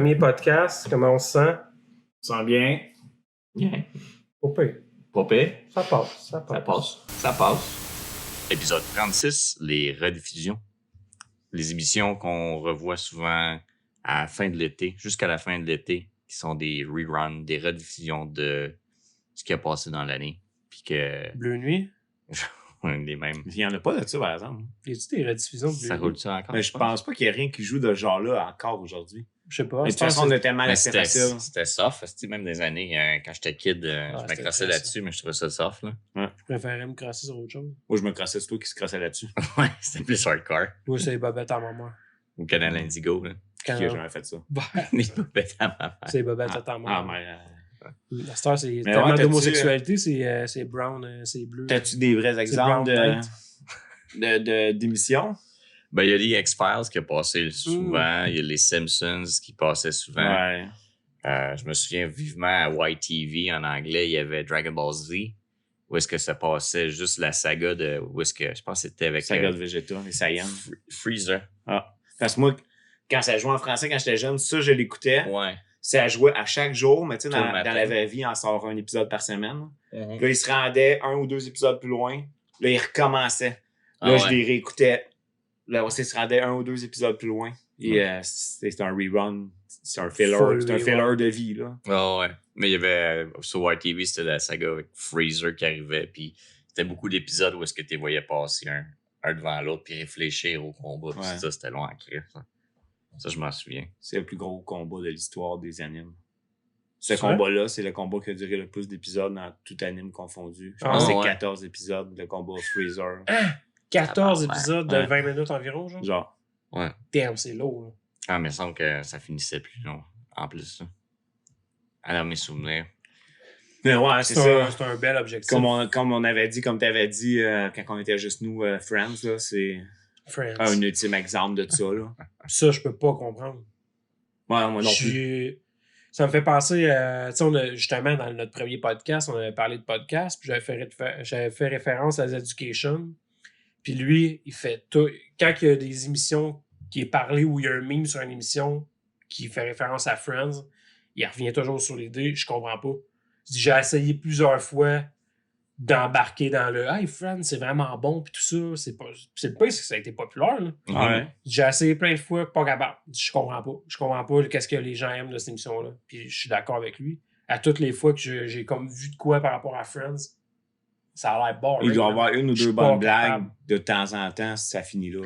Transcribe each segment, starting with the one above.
premier podcast. Comment on se sent? Sent bien. Bien. Pas pire. Pas pire. Ça passe. Ça passe. Épisode 36, les rediffusions. Les émissions qu'on revoit souvent à la fin de l'été, jusqu'à la fin de l'été, qui sont des reruns, des rediffusions de ce qui a passé dans l'année. Puis que... Bleu Nuit? les mêmes. Il n'y en a pas de ça, par exemple. Y a-tu des rediffusions de Bleu Ça Nuit? roule-tu encore? Mais je pense pas qu'il y ait rien qui joue de ce genre-là encore aujourd'hui. Je sais pas. Mais de toute façon, on a tellement Mais laissé facile. c'était soft, même des années, quand j'étais kid, je c'était me crossais très là-dessus, mais je trouvais ça soft, là. Je préférais me crasser sur autre chose. Moi, je me crassais sur toi qui se crassait là-dessus. Ouais, c'était plus hardcore. Moi, c'est les bobettes à maman. Ou Canal Indigo, là. Qui a jamais fait ça? Les bobettes à ma mère. C'est les bobettes à ta Ah, maman. mais... La star, c'est Mais tellement ouais, d'homosexualité, c'est brown, c'est bleu. T'as-tu des vrais exemples d'émissions? Ben, il y a les X-Files qui a passé souvent. Il y a les Simpsons qui passaient souvent. Ouais. Je me souviens vivement à YTV en anglais, il y avait Dragon Ball Z. Où est-ce que ça passait juste la saga de... Où est-ce que... Je pense que c'était avec... Saga de Vegeta, les Saiyans. Freezer. Ah. Parce que moi, quand ça jouait en français, quand j'étais jeune, ça, je l'écoutais. Ouais. Ça jouait à chaque jour, mais tu sais, Tout le dans matin. la vraie vie, on sort un épisode par semaine. Mhm. Là, il se rendait 1 ou 2 épisodes plus loin. Là, il recommençait. Là, Ah je ouais. les réécoutais. Là, aussi, il se rendait 1 ou 2 épisodes plus loin. Et c'est un rerun. C'est un filler. Full C'est un filler rerun. de vie, là. Ah ouais. Mais il y avait... Sur YTV, c'était la saga avec Freezer qui arrivait. Puis c'était beaucoup d'épisodes où est-ce que tu les voyais passer un devant l'autre puis réfléchir au combat. Puis Ouais. ça, c'était long à écrire. Ça, je m'en souviens. C'est le plus gros combat de l'histoire des animes. Ce C'est vrai? combat-là, c'est le combat qui a duré le plus d'épisodes dans tout anime confondu. Je Ah pense que c'est ouais. 14 épisodes, le combat Freezer. 14 Ah, ouais. épisodes de Ouais. 20 minutes environ, genre. Genre. Ouais. Damn, c'est lourd. Là. Ah, mais il me semble que ça finissait plus long. En plus, là. Alors, mes souvenirs. Mais ouais, c'est ça. C'est un bel objectif. Comme on avait dit, comme t'avais dit quand on était juste nous, Friends, là, c'est Friends. un ultime exemple de ça, là. Ça, je peux pas comprendre. Ouais, moi non plus. Ça me fait penser, tu sais, justement, dans notre premier podcast, on avait parlé de podcast, puis j'avais fait référence à The Education. Puis lui, il fait tout. Quand il y a des émissions qui est parlé ou il y a un meme sur une émission qui fait référence à Friends, il revient toujours sur l'idée, je comprends pas. J'ai essayé plusieurs fois d'embarquer dans le « Hey, Friends, c'est vraiment bon », puis tout ça. C'est le pire, c'est que ça a été populaire, là. Ouais. J'ai essayé plein de fois, pas capable. Je comprends pas qu'est-ce que les gens aiment de cette émission-là. Puis je suis d'accord avec lui. À toutes les fois que j'ai comme vu de quoi par rapport à Friends, ça a l'air boring. Il doit y là. avoir une ou Je suis deux pas bonnes blagues capable. de temps en temps si ça finit là.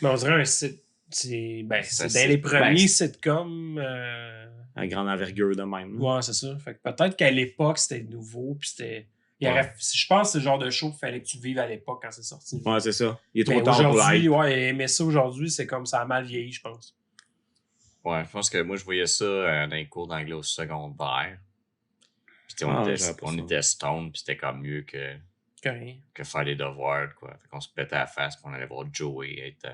Mais on dirait un site. C'est Ça, dans les premiers ben, sitcoms. À grande envergure de même. Là. Ouais, c'est ça. Fait que peut-être qu'à l'époque, c'était nouveau. Puis c'était. Je pense que c'est le genre de show qu'il fallait que tu vives à l'époque quand c'est sorti. Ouais, c'est ça. Il est Mais trop tard pour aujourd'hui, l'hype. ouais, aimer ça aujourd'hui, c'est comme ça a mal vieilli, je pense. Ouais, je pense que moi, je voyais ça dans les cours d'anglais au secondaire. Puis, tu sais, j'avais pas on ça. était stone, puis c'était comme mieux que faire les devoirs, quoi. Fait qu'on se pétait à la face, puis on allait voir Joey être...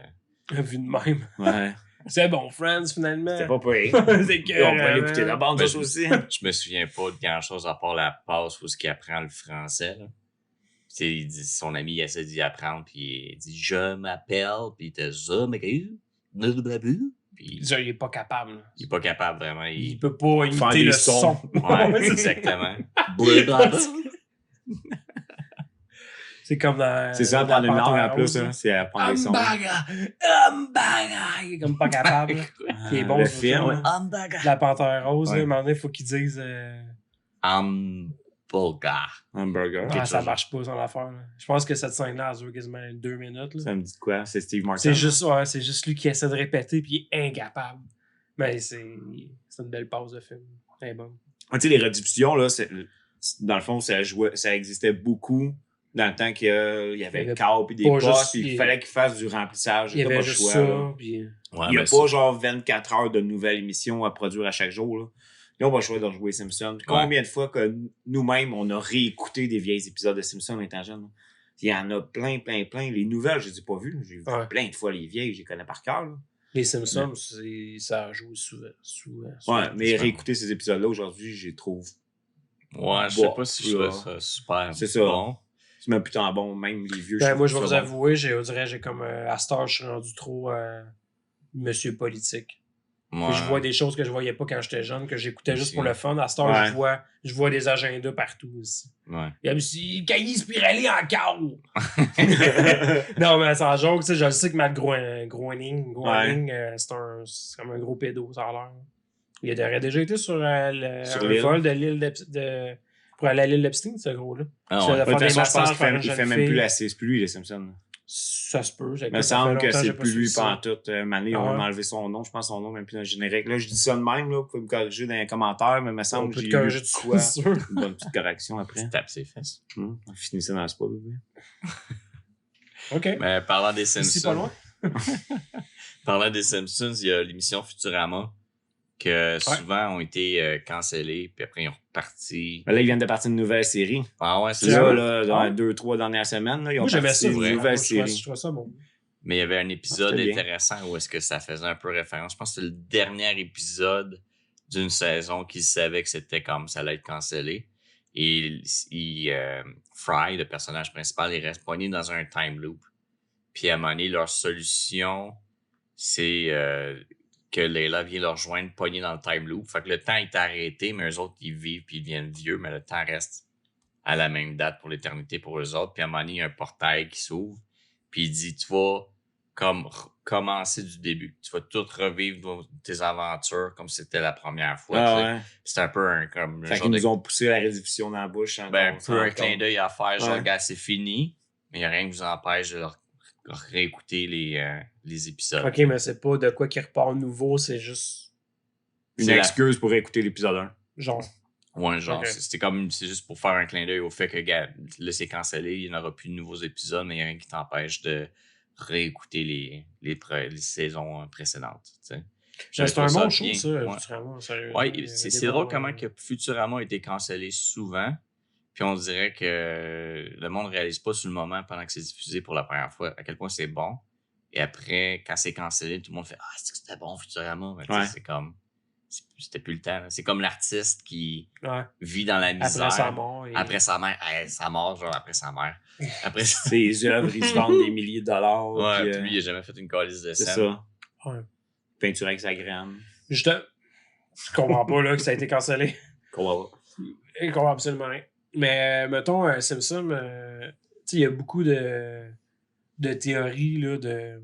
Vu de même. Ouais. C'est bon, Friends, finalement. C'était pas pire. C'est que. On peut l'écouter la bande Ben, d'autres aussi. Je me souviens pas de grand-chose à part la passe où ce qu'il apprend le français, là. Tu sais, il dit, son ami il essaie d'y apprendre, puis il dit « Je m'appelle », puis il était « Ça, mais puis Il est pas capable. Là. il est pas capable, vraiment. Il peut pas Faire imiter des le sons. son. Ouais, exactement. Blablabla. C'est comme dans. C'est ça, dans apprendre une langue Panthère en plus, Rose, hein, c'est apprendre des sons. Il est comme pas capable. là. Il est bon Le sur le film. film, hein. La Panthère Rose, Ouais. là, à un moment donné, il faut qu'ils disent. Hamburger. Hamburger. Ah, ça chose. marche pas son affaire. Là. Je pense que cette scène-là, elle dure quasiment 2 minutes. Là. Ça me dit de quoi? C'est Steve Martin. C'est juste lui qui essaie de répéter, puis il est incapable. Mais c'est une belle pause de film. Elle est bonne. Tu sais, les rediffusions, là, dans le fond, ça existait beaucoup dans le temps qu'il y avait Il y le avait câble et des pas postes, juste- puis il fallait qu'il fasse du remplissage. Il y T'as avait pas le juste choix, ça, là. puis... Ouais, Il n'y a mais pas genre 24 heures de nouvelles émissions à produire à chaque jour. Là. Ils n'ont pas le choix de rejouer Simpson. Combien de fois que nous-mêmes, on a réécouté des vieilles épisodes de Simpson en étant jeune? Là? Il y en a plein. Les nouvelles, je ne les ai pas vues. J'ai vu Ouais. plein de fois les vieilles, je les connais par cœur. Là. Les Simpsons, ça joue souvent. Ouais, mais souvent. réécouter ces épisodes-là aujourd'hui, je les trouve. Ouais, je sais Bon, pas si je là. trouvais ça super C'est ça. bon. C'est même plutôt bon, même les vieux. Ben, moi, je trouve vais vous ça bon. avouer, on dirait j'ai comme à cette heure, je suis rendu trop monsieur politique. Puis je vois des choses que je voyais pas quand j'étais jeune, que j'écoutais juste pour le fun. À cette heure, Ouais. je vois des agendas partout aussi. Ouais. Il y a aussi Cahiers Spirelli encore! Non, mais sans joke, tu sais, je sais que Matt Groening, c'est comme un gros pédo, ça a l'air. Il aurait déjà été sur, Sur un l'île. vol de l'île pour aller à l'île d'Epstein, ce gros-là. Ah Ça ouais. va De faire toute des façon, je pense massages par une qu'il jeune fait même fille. plus c'est plus lui, les Simpsons. Ça se peut. Il me semble que c'est plus lui pas pantoute. Mané, on Ah ouais. m'a enlevé son nom. Je pense son nom même plus dans le générique. Là, je dis ça de même, là. Vous pouvez me corriger dans les commentaires, mais il me On semble que peut j'ai te corriger lu dessus, quoi. c'est sûr. Une bonne petite correction après. Tu tapes ses fesses. On finit ça dans le spa, bébé. OK. Mais parlant des Simpsons. Ici, pas loin. Parlant des Simpsons, il y a l'émission Futurama que souvent ont été cancellés, puis après ils ont reparti. Mais là, ils viennent de partir d'une nouvelle série. Ah ouais, c'est C'est ça. vrai? Là, dans Ah. les 2-3 dernières semaines, là, ils ont Moi, j'aimais parti ça. une vrai. nouvelle Je série. trouvais ça bon. Mais il y avait un épisode c'était bien. intéressant où est-ce que ça faisait un peu référence. Je pense que c'était le dernier épisode d'une saison qui savait que c'était comme ça allait être cancellé. Et Fry, le personnage principal, il reste poigné dans un time loop. Puis à un moment donné, leur solution, c'est que Layla vient leur rejoindre poigné dans le time loop. Fait que le temps est arrêté, mais eux autres, ils vivent puis ils deviennent vieux, mais le temps reste à la même date pour l'éternité pour eux autres. Puis à un moment donné, il y a un portail qui s'ouvre. Puis il dit, tu vas comme commencer du début. Tu vas tout revivre tes aventures comme si c'était la première fois. tu sais. Ah ouais. C'est un peu comme Fait qu'ils nous ont poussé la rediffusion dans la bouche. un peu un clin d'œil à faire, genre, Ouais. gars, c'est fini, mais il n'y a rien qui vous empêche de réécouter les épisodes. OK, mais c'est pas de quoi qui repart nouveau, c'est juste Une C'est la- excuse pour écouter l'épisode 1. genre. Ouais, genre, Ok. c'est juste pour faire un clin d'œil au fait que, gars, là, c'est cancellé, il n'y en aura plus de nouveaux épisodes, mais il n'y a rien qui t'empêche de réécouter les saisons précédentes, tu sais. Je C'est un trouve bon show, bien. ça, Ouais. Futurama, sérieux. Ouais, Il y a c'est des drôle bons, comment que Futurama a été cancellé souvent, puis on dirait que le monde ne réalise pas sur le moment pendant que c'est diffusé pour la première fois à quel point c'est bon. Et après, quand c'est cancellé, tout le monde fait « Ah, c'est que c'était bon, Futurama! » Mais tu sais, Ouais. c'est comme... C'était plus le temps. Là. C'est comme l'artiste qui Ouais. vit dans la misère. Après sa mort. Après sa mère. Sa mort, genre après sa mère. Après ça. Ses œuvres, ils se vendent des milliers de dollars. Ouais, puis, puis lui, il a jamais fait une calice de c'est scène. ça. Ouais. Peinture hexagramme. Je comprends pas là, que ça a été cancellé. Qu'on va Je comprends absolument rien. Mais mettons, Simpson, tu sais, il y a beaucoup de théories là, de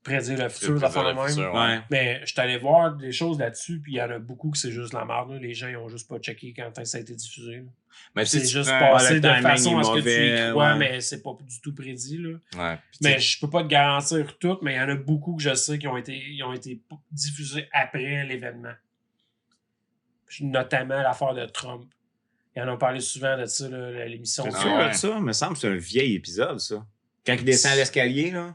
prédire le futur, Prédire d'affaires de le même. futur, Ouais. Mais je suis allé voir des choses là-dessus, puis il y en a beaucoup que c'est juste la merde. Là. Les gens, ils ont juste pas checké quand ça a été diffusé. Là. Mais tu sais, C'est tu juste prends- passé le de timing façon est à ce que tu mauvais, y crois, ouais. mais c'est pas du tout prédit. Là. Ouais. Puis Mais tu sais, je peux pas te garantir tout, mais il y en a beaucoup que je sais qui ont été diffusés après l'événement. Notamment l'affaire de Trump. Ils en ont parlé souvent de ça, là, l'émission. C'est Ah sûr ouais. de ça? Me semble que c'est un vieil épisode, ça. Quand il descend l'escalier, là.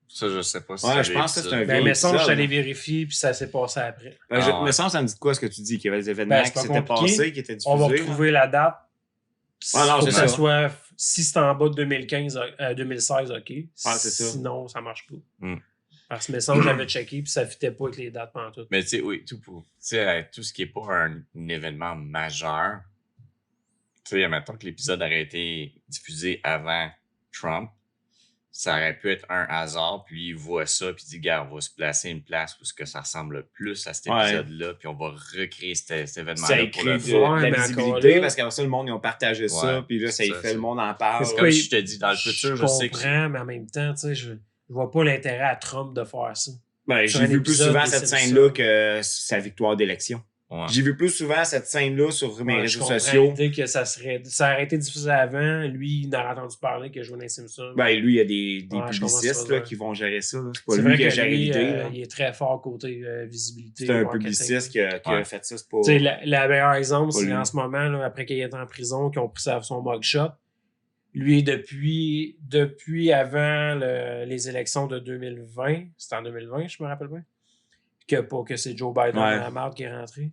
ça, je sais pas si Ouais, je pense que c'est un Ben, vieil mais ça, je suis épisode. allé vérifier, puis ça s'est passé après. Ben, Ah ouais. me semble que ça me dit de quoi ce que tu dis, qu'il y avait des événements Ben, c'est qui pas s'étaient compliqué. passés, qui étaient diffusés. On va là. retrouver la date. Ah non, Faut c'est que ça ça. soit. Si c'est en bas de c'est 2016, OK. ça. Sinon, ça marche pas. Hmm. Parce que mes sens, j'avais checké, puis ça fitait pas avec les dates pendant tout. Mais tu sais, oui, tout ce qui est pas un événement majeur. Tu sais, mettons que l'épisode aurait été diffusé avant Trump, ça aurait pu être un hasard, puis il voit ça, puis il dit, gars, on va se placer une place où ce que ça ressemble le plus à cet Ouais. épisode-là, puis on va recréer cet Ça événement-là a pour créé le de, Ouais, la mais visibilité, encore là- parce qu'après ça, le monde, ils ont partagé ça, Ouais, puis là, ça y ça, fait, c'est- le monde en parle. C'est Comme Oui. je te dis, dans le futur, je sais que comprends, mais en même temps, tu sais, je vois pas l'intérêt à Trump de faire ça. Ben, sur j'ai un vu plus épisode souvent des cette Simpsons. scène-là que sa victoire d'élection. Ouais. J'ai vu plus souvent cette scène-là sur mes Ouais, je réseaux comprends sociaux. l'idée que ça aurait été diffusé avant. Lui, il n'aurait entendu parler qu'il a joué dans les Simpsons. Ben, lui, il y a des Ouais, je comprends ce publicistes que tu veux là, dire. qui vont gérer ça. là. C'est pas c'est lui vrai qui a que géré lui, l'idée. là. il est très fort côté visibilité. C'est un marketing. publiciste qui a Ouais. fait ça. C'est pas... Tu sais, le meilleur exemple, Pas c'est lui. en ce moment, là, après qu'il est en prison, qu'ils ont pris son mugshot. Lui, depuis avant les élections de 2020, c'était en 2020, je me rappelle bien, que c'est Joe Biden Ouais. à la marde qui est rentré.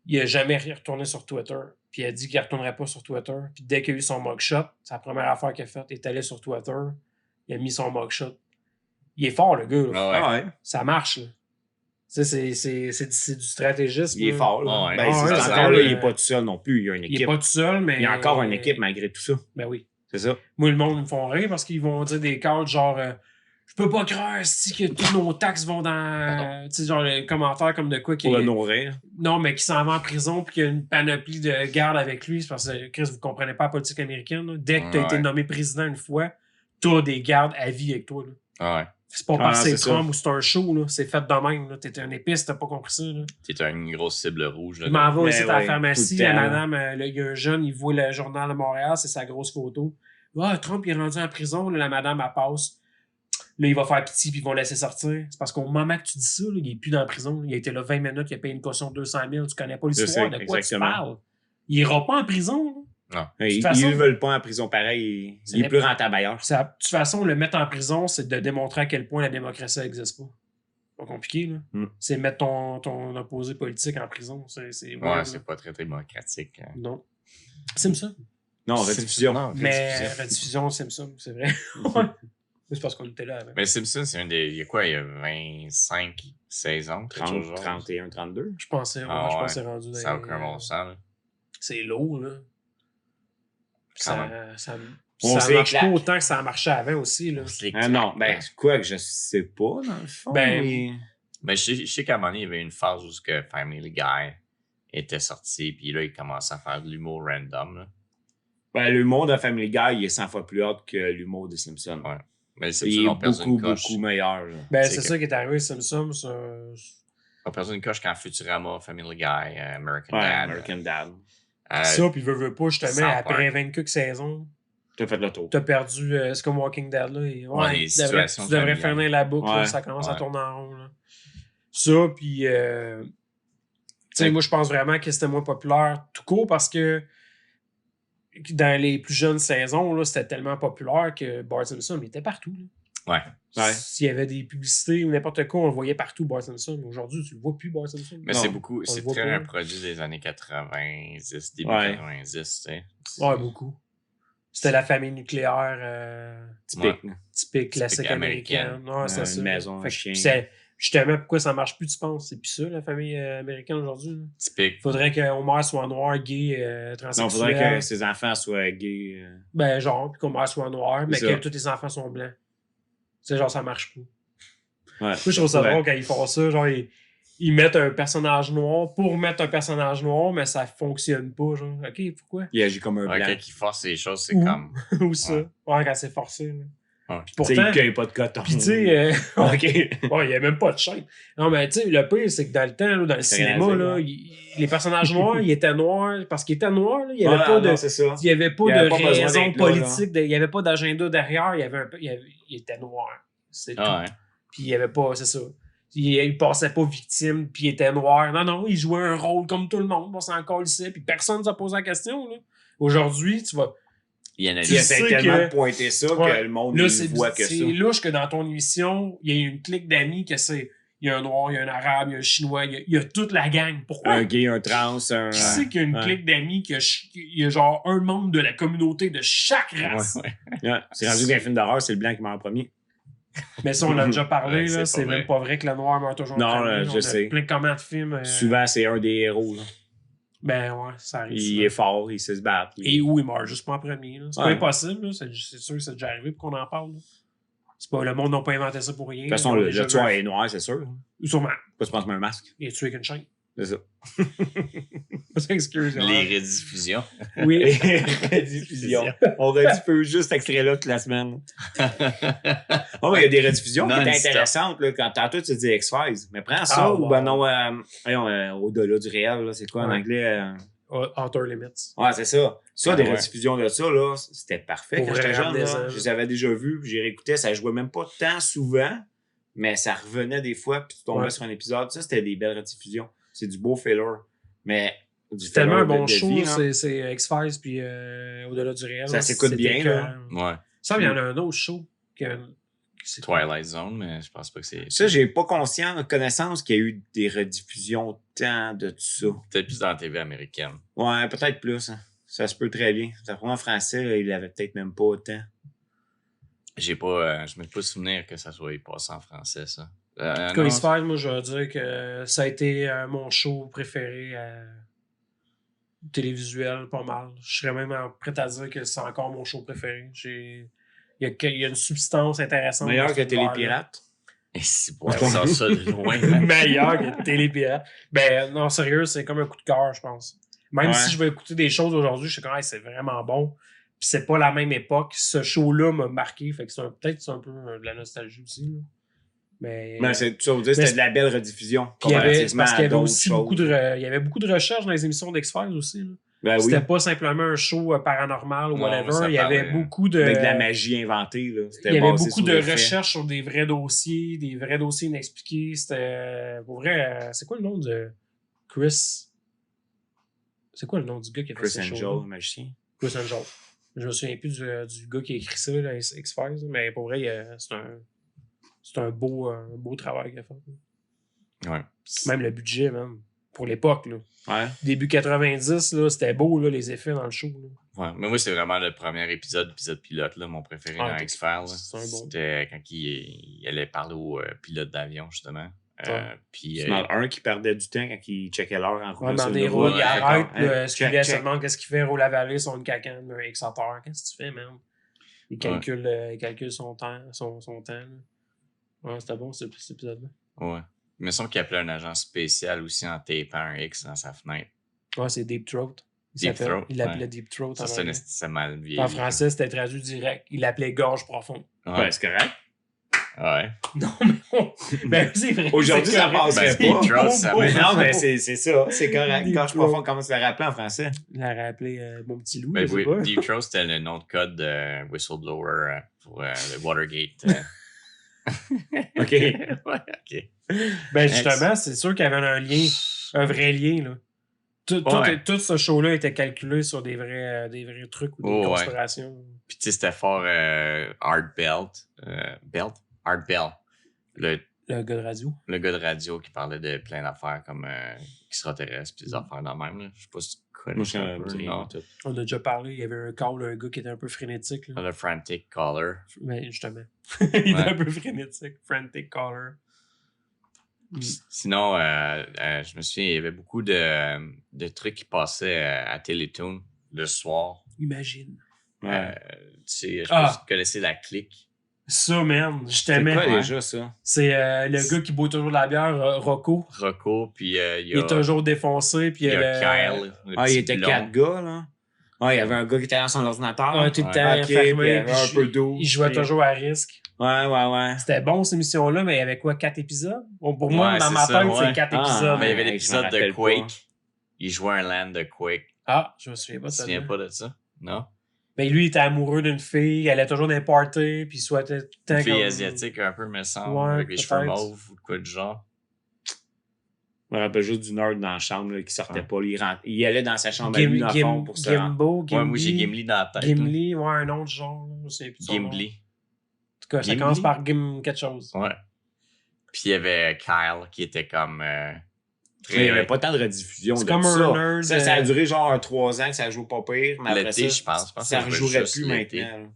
Il n'a jamais retourné sur Twitter. Puis il a dit qu'il ne retournerait pas sur Twitter. Puis dès qu'il a eu son mugshot, c'est la première affaire qu'il a faite. Il est allé sur Twitter, il a mis son mugshot. Il est fort, le gars. Là. Ah ouais. Ah ouais. Ça marche. Là. Tu sais, c'est du stratégisme. Il est là. fort. Là. Ah ouais. Ben, Ah c'est ouais, encore ça, là, euh, il est pas tout seul non plus. Il y a une Il n'est équipe. pas tout seul, mais. Il y a encore une équipe malgré tout ça. Ben oui. C'est ça. Moi, le monde me font rire parce qu'ils vont dire des cadres genre Je peux pas croire que tous nos taxes vont dans. Tu sais, genre les commentaires comme de quoi Pour le nourrir. Non, mais qui s'en va en prison puis qu'il y a une panoplie de gardes avec lui. C'est parce que, Chris, vous comprenez pas la politique américaine. Là. Dès que tu as été nommé président une fois, t'as des gardes à vie avec toi. Là. Ah ouais. C'est pas parce que c'est Trump ça. ou c'est un show. Là. C'est fait de même. Là. T'étais un épice, t'as pas compris ça. Là. T'es une grosse cible rouge. Là, Je m'en vais Mais ici à la ouais, pharmacie. tout le La temps. madame, là, il y a un jeune, il voit le journal de Montréal, c'est sa grosse photo. Ah, Trump, il est rendu en prison. Là, la madame, elle passe. Là, il va faire pitié puis ils vont le laisser sortir. C'est parce qu'au moment que tu dis ça, là, il est plus dans la prison. Il a été là 20 minutes, il a payé une caution de 200 000. Tu connais pas l'histoire sais, de quoi exactement. tu parles. Il ira pas en prison. Là. Ils façon- ne veulent pas en prison pareil. Ça Il est n'est plus pas- rentable ailleurs. De toute façon, le mettre en prison, c'est de démontrer à quel point la démocratie n'existe pas. Pas compliqué, là. C'est mettre ton opposé politique en prison. C'est Ouais, weird, c'est là. pas très démocratique. Non. Simpson. Non, rediffusion. Non, Mais rediffusion Simpson, c'est vrai. Ouais. C'est parce qu'on était là avant. Mais Simpson, c'est un des. Il y a quoi? Il y a 25 saisons? quelque 30, chose genre? 31, 32. Je pensais, ouais, Ah je ouais. pense que c'est rendu dans Ça n'a les- aucun bon sens. Là. C'est lourd, là. Quand On Ça sait marche que pas la- autant que ça marchait avant aussi, là. Non, ben, quoi que je sais pas, dans le fond. Ben, mais... Mais je sais qu'à un moment donné, il y avait une phase où ce que Family Guy était sorti, puis là, il commençait à faire de l'humour random. Là. Ben, l'humour de Family Guy, il est 100 fois plus hot que l'humour de Simpson. Ouais. Mais les Il Simpsons est ont perdu beaucoup, une coche. beaucoup meilleur. Là. Ben, C'est c'est que- ça qui est arrivé, Simpson. Ils ont perdu une coche quand Futurama, Family Guy, American Ouais, Dad. American Dad. Ça, puis veut pas, justement, South après Park. 20 quelques saisons, T'as fait le tour. t'as perdu. C'est comme Walking Dead, là. Et, Ouais, les tu devrais situations finir familiales. la boucle, là, Ouais. ça commence à Ouais. tourner en rond, là. Ça, puis. Tu sais, moi, je pense vraiment que c'était moins populaire tout court parce que dans les plus jeunes saisons, là, c'était tellement populaire que Bart Simpson il était partout. Là. Ouais. Ouais. S'il y avait des publicités ou n'importe quoi, on le voyait partout, Bart Simpson. Aujourd'hui, tu le vois plus, Bart Simpson. Mais Non, c'est beaucoup, on c'est le voit très pas. un produit des années 90, début Ouais. 90, tu sais. Ouais, beaucoup. C'était la famille nucléaire Typique. là. typique, classique américaine. américaine. Ouais, c'est Une ça. maison, Fait un que chien. c'est justement pourquoi ça marche plus, tu penses. C'est plus ça, la famille américaine aujourd'hui. Là. Typique. Faudrait que Homer soit noir, gay, Non, transsexuel. faudrait que ses enfants soient gays. Ben, genre, puis qu'Homer soit noir, mais C'est que ça. tous les enfants sont blancs. Tu sais, genre, ça marche pas. Ouais. Moi, je trouve ça Ouais. drôle quand ils font ça. Genre, ils mettent un personnage noir pour mettre un personnage noir, mais ça fonctionne pas. Genre, ok, pourquoi? Il agit comme un Ouais, blanc. quand ils forcent les choses, c'est Ouh. comme. Ou ça. Ouais. Ouais, quand c'est forcé. Là. Ouais. Puis Tu sais, pourtant, il cueille pas de coton. puis tu sais, OK. ouais, il y a même pas de chaîne. Non, mais tu sais, le pire, c'est que dans le temps, là, dans le C'est rien à cinéma, dire, là, ouais. les personnages noirs, ils étaient noirs parce qu'ils étaient noirs. Là, il y avait Ouais, pas de. non, c'est ça. Il n'y avait pas Il y avait de pas besoin raison d'être là, politique, il n'y avait pas d'agenda derrière, il était noir. C'est tout. Ah ouais. Puis il n'y avait pas, c'est ça. Il passait pas victime, puis il était noir. Non, non, il jouait un rôle comme tout le monde, on s'en calissait, puis personne ne s'est posé la question. Là. Aujourd'hui, tu vas. Il y en a Il Tu a sais fait tellement que- de pointer ça Ouais. que le monde Là, il voit que ça. c'est louche que dans ton émission, il y a une clique d'amis que c'est. Il y a un noir, il y a un arabe, il y a un chinois, il y a toute la gang. Pourquoi? Un gay, un trans, un... Qui sait qu'il y a une Ouais. clique d'amis, qu'il y a genre un membre de la communauté de chaque race. Ouais, Ouais, c'est rendu qu'un film d'horreur, c'est le blanc qui meurt en premier. Mais ça, on a déjà parlé, Ouais, là, c'est c'est pas même vrai. pas vrai que le noir meurt toujours en Non, premier. je On a sais. plein de commentaires de films. Souvent, c'est un des héros. Là. Ben ouais, ça arrive. Il souvent. est fort, il sait se battre. Et où il meurt juste pas en premier. là. C'est Ouais. pas impossible, là. C'est sûr que c'est déjà arrivé pour qu'on en parle. Là. C'est pas, le monde n'a pas inventé ça pour rien. De toute façon, Ils ont le déjà tueur vu- est noir, c'est sûr. Sûrement. Pas se penser un masque. Il est tué avec une chaîne. C'est ça. Excuse-moi. Les rediffusions. Oui. Rediffusion. On rediffuse juste cet extrait-là toute la semaine. Oh, mais il y a des rediffusions qui étaient Non-stop. intéressantes. Là, quand tantôt tu dis X-Files. Mais prends ça Ah, ou wow. ben non, voyons, au-delà du réel. Là, c'est quoi en Ouais. anglais? Outer Limits. Ouais, c'est ça. Ça, Ah, des ouais. rediffusions de ça, là, c'était parfait. Pour Quand j'étais vrai, jeune, ramenez-en, là, là. je les avais déjà vus, puis j'ai réécouté. Ça jouait même pas tant souvent, mais ça revenait des fois, puis tu tombais Ouais. sur un épisode. Ça, c'était des belles rediffusions. C'est du beau filler. Mais du C'est tellement un filler bon de show, vie, là. c'est X-Files puis Au-delà du réel. Ça là, s'écoute c'était bien, là. Ouais. Ça, il y en a un autre show c'est Twilight Zone, mais je pense pas que c'est. Ça, j'ai pas connaissance qu'il y a eu des rediffusions tant de tout ça. Peut-être plus dans la TV américaine. Ouais, peut-être plus. Hein. Ça se peut très bien. Ça en français, là, il avait peut-être même pas autant. J'ai pas. Je me pas souvenir que ça soit passé en français, ça. En tout cas, Non, X-Files, moi, je vais dire que ça a été mon show préféré télévisuel, pas mal. Je serais même prêt à dire que c'est encore mon show préféré. Il y a une substance intéressante. Meilleur dans que cette bière-là. Télépirate. Et c'est bon, on sort ça de loin. Meilleur que Télépirate. Ben, non, sérieux, c'est comme un coup de cœur, je pense. Même si je vais écouter des choses aujourd'hui, je suis comme, hey, c'est vraiment bon. Puis c'est pas la même époque. Ce show-là m'a marqué. Fait que peut-être c'est un peu de la nostalgie aussi. Là. Mais c'est ça, vous dire, c'était de la belle rediffusion. puis il y avait, Comparativement parce qu'il y à avait d'autres aussi choses. il y avait beaucoup de recherches dans les émissions d'X-Files aussi. Là. Ben oui. C'était pas simplement un show paranormal ou Non, mais ça whatever. Il y avait parlait, beaucoup de. Avec de la magie inventée. Là. C'était Il y avait basé beaucoup sur de des faits. recherches sur des vrais dossiers inexpliqués. C'était. Pour vrai, c'est quoi le nom de Chris? C'est quoi le nom du gars qui a fait Chris ce Angel, show? le magicien. Chris Angel. Je me souviens plus du gars qui a écrit ça, là, X-Files, mais pour vrai, c'est un beau travail qu'il a fait. Ouais. Même le budget, même. Pour l'époque, là. Ouais. Début 90, là, c'était beau, là, les effets dans le show. Là. Ouais, mais moi, c'est vraiment le premier épisode pilote, là, mon préféré dans X-Files. Là. C'est un bon. C'était quand il allait parler au pilote d'avion, justement. Puis, C'est dans un qui perdait du temps quand il checkait l'heure en roulant sur Il le route. arrête, Hein, ce qu'il se demande qu'est-ce qu'il fait, roule la vallée, son cacane, un exateur. Qu'est-ce que tu fais, man? Il calcule son temps. Là. Ouais, c'était bon, cet épisode-là. Ouais. Il me semble qu'il appelait un agent spécial aussi en tapant un X dans sa fenêtre. Ouais, c'est Deep Throat. Il l'appelait Deep Throat. Ça, c'est mal vieilli. En français, c'était traduit direct. Il l'appelait gorge profonde. Ouais, c'est correct. Ouais. Non, mais ben, c'est vrai. Aujourd'hui, ça passerait Deep pas. Throat, ça Mais va. non, mais c'est ça. C'est correct. Deep Quand je Throat. profond, comment tu l'as rappelé en français? Il a rappelé mon petit loup. Ben, je sais pas. Deep Throat, c'était le nom de code de whistleblower pour le Watergate. OK. Ouais, OK. Ben, justement, c'est sûr qu'il y avait un vrai lien, là. Tout ce show-là était calculé sur des vrais trucs ou des conspirations. Puis, tu sais, c'était fort Art Belt. Art Bell. Le gars de radio. Le gars de radio qui parlait de plein d'affaires comme extraterrestres puis des affaires dans le même. Là. Je sais pas si tu connais. Moi, ça un peu, non. On a déjà parlé, il y avait un gars qui était un peu frénétique. Là. Le Frantic Caller. Mais justement. Il était un peu frénétique. Frantic Caller. Sinon, je me souviens, il y avait beaucoup de trucs qui passaient à Télétoon le soir. Imagine. Tu sais, je sais pas si tu connaissais La Clique. Ça, man, je C'est t'aimais. quoi déjà, ça? C'est le gars qui boit toujours de la bière, Rocco. Rocco, puis il est toujours défoncé, puis il y a Kyle. Il était 4 gars, là. Il y avait un gars qui était dans son ordinateur. Tout le temps puis il y fermé. avait un peu d'eau. Il jouait toujours à risque. Ouais. C'était bon, cette émission-là, mais il y avait quoi, 4 épisodes? Bon, pour moi, dans ma ça, tête, c'est 4 épisodes. Mais il y avait l'épisode je me de rappelle Quake. pas. Il jouait un land de Quake. Ah, je me souviens pas de Tu te ça. souviens pas de ça? Non? Ben, lui, il était amoureux d'une fille, elle allait toujours dans les parties, puis il souhaitait tout le temps Une fille comme- asiatique un peu, me semble, Ouais, avec les cheveux peut-être. mauves ou de quoi de genre. Je me rappelle juste du nerd dans la chambre là, qui sortait pas. Il allait dans sa chambre à lui, dans le fond, pour ça. Gimbo, Ouais, moi j'ai Gimli dans la tête. Gimli, ouais, un autre genre. Je sais plus son nom. Gimli. En tout cas, ça Gimli? commence par Gim quelque chose. Ouais. Puis il y avait Kyle qui était comme. Il n'y avait pas tant de rediffusion. C'est de comme ça. un nerd. Ça a duré genre 3 ans que ça joue pas pire. Mais après L'été, ça, je pense. ça ne que rejouerait juste plus l'été. maintenant. là.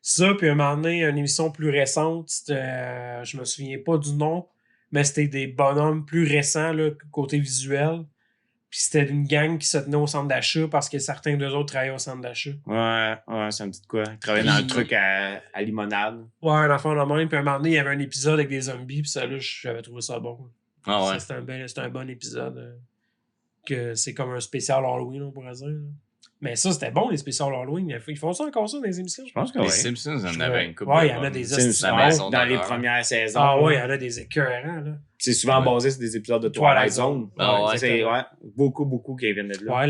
Ça, puis un moment donné, une émission plus récente, je me souviens pas du nom, mais c'était des bonhommes plus récents, là, côté visuel. Puis c'était une gang qui se tenait au centre d'achat parce que certains d'eux autres travaillaient au centre d'achat. Ouais, ça me dit de quoi. Il travaillait dans le truc à limonade. Ouais, un enfant de même. Puis un moment donné, il y avait un épisode avec des zombies, puis ça, là, j'avais trouvé ça bon. Ah ouais. Ça, c'était un bon épisode. Que c'est comme un spécial Halloween, on pourrait dire. Là. Mais ça, c'était bon, les spécials Halloween. Ils font ça encore ça dans les émissions? Je pense que Les oui. Simpsons en Je avaient une couple. ouais, de il y en a bonnes. des C'est La maison dans les d'horreur. premières saisons. Ah ouais, il y là. en a des écœurants, là. C'est souvent Ouais. basé sur des épisodes de Twilight Twilight Zone. Zone. Ah ouais. C'est beaucoup qui viennent de là. Ouais,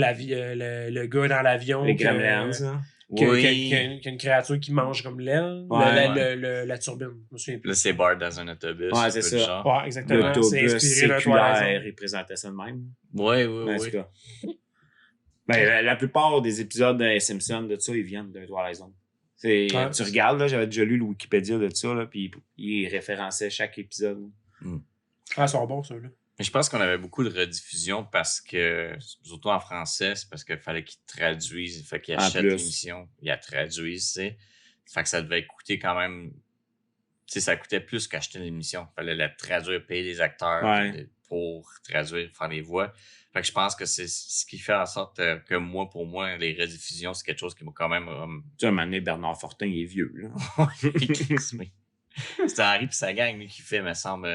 le gars dans l'avion. Les que- Gremlins, là. Oui. Qui a une créature qui mange comme l'aile. Ouais, La turbine, je me souviens plus. Là, c'est Bart dans un autobus. Ouais, un c'est peu ça. de genre. Ouais, exactement. C'est L'autobus inspiré d'un Twilight séculaire, Zone. il présentait ça de même. Ouais, En tout cas. Ben, la plupart des épisodes de Simpsons, de ça, ils viennent de Twilight Zone. Ouais. Tu regardes, là, j'avais déjà lu le Wikipédia de ça, là, puis il référençait chaque épisode. Ah, ils sont bons, ceux-là. Mais je pense qu'on avait beaucoup de rediffusion parce que, surtout en français, c'est parce qu'il fallait qu'ils traduisent. Il fallait qu'ils En achètent plus. l'émission, ils la traduisent, tu sais. Fait que ça devait coûter quand même. Tu sais, ça coûtait plus qu'acheter l'émission. Il fallait la traduire, payer les acteurs, Ouais. puis pour traduire, faire les voix. Fait que je pense que c'est ce qui fait en sorte que pour moi, les rediffusions, c'est quelque chose qui m'a quand même... Tu sais, à un moment donné, Bernard Fortin, il est vieux, là. C'est Henri pis sa gang lui, qui fait, me semble...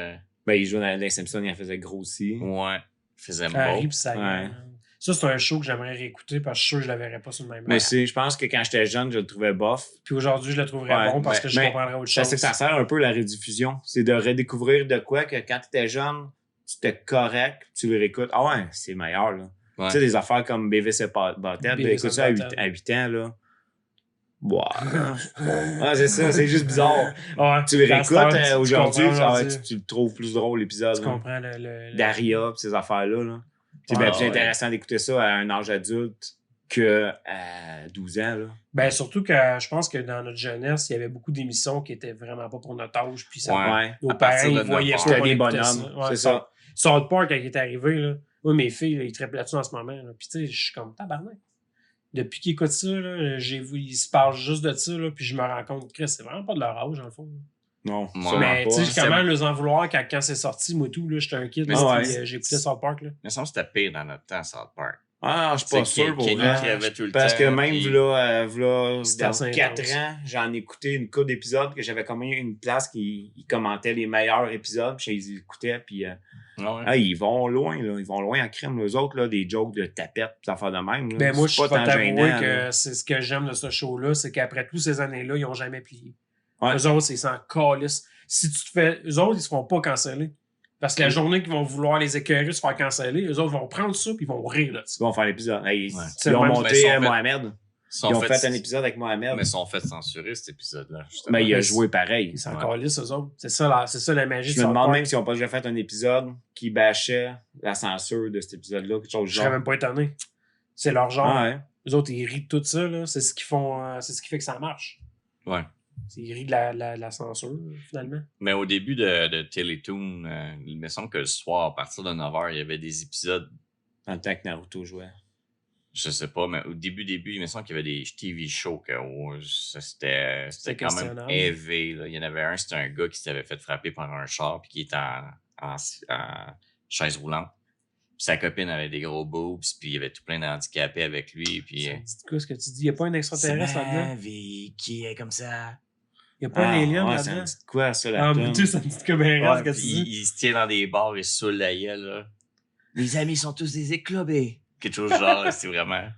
Ben, il jouait dans les Simpsons, il en faisait gros aussi. Ouais, il faisait Harry beau. pis ça. Ouais. Ça, c'est un show que j'aimerais réécouter parce que je suis sûr que je le verrais pas sur le même Mais air. je pense que quand j'étais jeune, je le trouvais bof. Puis aujourd'hui, je le trouverais Ouais, bon parce mais- que je mais comprendrais autre C'est chose. que ça sert un peu la rediffusion. C'est de redécouvrir de quoi que quand t'étais jeune, c'était correct, tu le réécoutes. Ah ouais, c'est meilleur, là. Ouais. Tu sais, des affaires comme Beavis et Butthead, Beavis écoute and ça à Butthead. 8 ans, là. Wow. Ah, c'est ça, c'est juste bizarre. Ouais, Tu le dans cette heure, réécoutes tu aujourd'hui, comprends tu le trouves plus drôle, l'épisode. Tu là. comprends le- Daria, pis ces affaires-là. Là. C'est Ouais, bien plus ouais. intéressant d'écouter ça à un âge adulte que à 12 ans. Là. Ben, surtout que je pense que dans notre jeunesse, il y avait beaucoup d'émissions qui étaient vraiment pas pour notre âge. Puis ça, Ouais. nos À partir parents, de ils voyaient 9 pas ans. C'était qu'on des écoutait bonhommes, Ouais, c'est ça. South Park, quand il est arrivé, là, moi, mes filles, là, ils trippent là-dessus en ce moment. Là. Puis, tu sais, je suis comme tabarnak. Depuis qu'ils écoutent ça, là, ils se parlent juste de ça, là, puis je me rends compte que c'est vraiment pas de leur âge, dans le fond. Non, Ouais. sûrement Mais, pas. tu sais, comment les en vouloir quand c'est sorti, moi, tout, là, j'étais un kid, Mais là, ouais. puis, j'écoutais South Park, là. Il me semble que c'était pire dans notre temps, South Park. Ah, je suis pas sûr pour Kenny vrai. qui avait tout le Parce temps, que même puis- v'là C'était dans assez 4 intense. ans, j'en ai écouté une couple d'épisodes que j'avais comme une place qui commentait les meilleurs épisodes, puis je les écoutais, puis Ouais. ils vont loin, là. Ils vont loin en crème, les autres, là, des jokes de tapettes, des affaires de même. Là. Ben, moi, je C'est suis pas tant t'avouer gênant, que là. c'est ce que j'aime de ce show-là, c'est qu'après toutes ces années-là, ils ont jamais plié. Ouais. Eux autres, c'est sans calice. Si tu te fais. Eux autres, ils se font pas canceller. Parce que la journée qu'ils vont vouloir les écœurer se faire canceller, eux autres vont prendre ça puis ils vont rire là-dessus. Ils vont faire l'épisode. Hey, Ouais. Ils ont Mais monté ils sont fait- Mohamed. Ils ont fait un épisode. épisode avec Mohamed. Mais ils sont fait censurer, cet épisode-là. justement. Mais il a Mais joué pareil. Ils s'en Ouais. calissent, eux autres. C'est ça la magie Je de me South demande Park. même s'ils n'ont pas déjà fait un épisode qui bâchait la censure de cet épisode-là, quelque chose du Je serais genre. même pas étonné. C'est leur genre. Ah ouais. Eux autres, ils rient de tout ça, là. C'est ce qu'ils font. C'est ce qui fait que ça marche. Ouais. Ils rient de la censure, finalement. Mais au début de Télétoon, il me semble que le soir, à partir de 9h, il y avait des épisodes, Dans le temps que Naruto jouait. je sais pas, mais au début, il me semble qu'il y avait des TV shows que c'était quand même questionnable. élevé. Là. Il y en avait un, c'était un gars qui s'avait fait frapper par un char puis qui était en chaise roulante. Puis sa copine avait des gros boobs, puis il y avait tout plein d'handicapés avec lui. Puis, Ça me dit quoi ce que tu dis? Il n'y a pas un extraterrestre là-dedans? vie qui est comme ça. Il n'y a pas un alien ouais, ça me là-dedans? dit de quoi, ça, la Ah, toune? mais tu sais, ça me dit comme un reste que tu Puis dis. il se tient dans des bars et se saoule la gueule. Là. Les amis sont tous des éclobés. Quelque chose genre, c'est vraiment...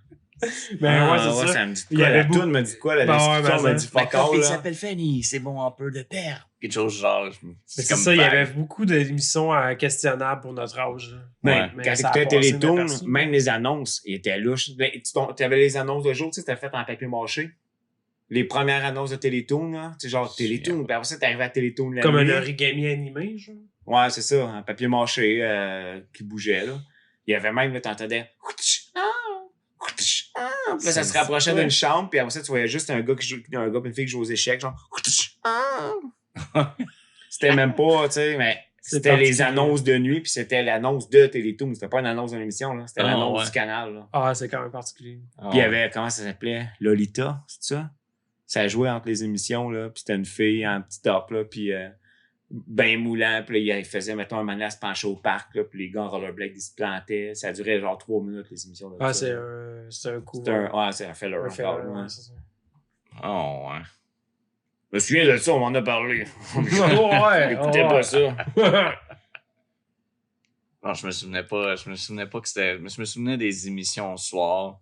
Ben ouais, c'est ça. Ça me dit de Il y quoi. avait La beaucoup- toune me dit de quoi, la Ben ouais, description ben me ça. dit Ma fuck all, copine là. s'appelle Fanny, c'est bon un peu de père. Quelque chose genre... Mais c'est ça, il y avait beaucoup d'émissions questionnables pour notre âge. là. Ben, Ouais. Mais quand ça a t'écoutais passé Télétoon, inaperçu. même les annonces ils étaient louches. Ben, tu avais les annonces de jour, tu sais, c'était fait en papier mâché. Les premières annonces de Télétoon, là, tu sais, genre Télétoon. Puis après ça, t'arrivais à Télétoon la Comme nuit. un origami animé, genre. Ouais, c'est ça, en papier mâché qui bougeait, là. Il y avait même, là, t'entendais... Puis là, ça se rapprochait d'une chambre, puis après ça, tu voyais juste un gars et une fille qui joue aux échecs, genre... C'était même pas, tu sais, mais c'était les particulier. annonces de nuit, puis c'était l'annonce de Télétoon. C'était pas une annonce d'une émission, là. C'était Ah, l'annonce ouais. du canal, là. Ah, c'est quand même particulier. Ah, Puis il y avait, comment ça s'appelait? Lolita, c'est ça? Ça jouait entre les émissions, là, puis c'était une fille en petit top, là, puis ben moulant, puis là, il faisait, mettons, un moment à se pencher au parc, là, puis les gars en rollerblade, ils se plantaient. Ça durait genre 3 minutes, les émissions. de Ah, ça, là. c'est un coup. C'est un filler. Un filler, encore, ouais, ouais. c'est ça. Oh, ouais. Je me souviens de ça, on m'en a parlé. Ouais, Écoutez ouais. pas ça. Non, je me souvenais pas que c'était... Je me souvenais des émissions au soir.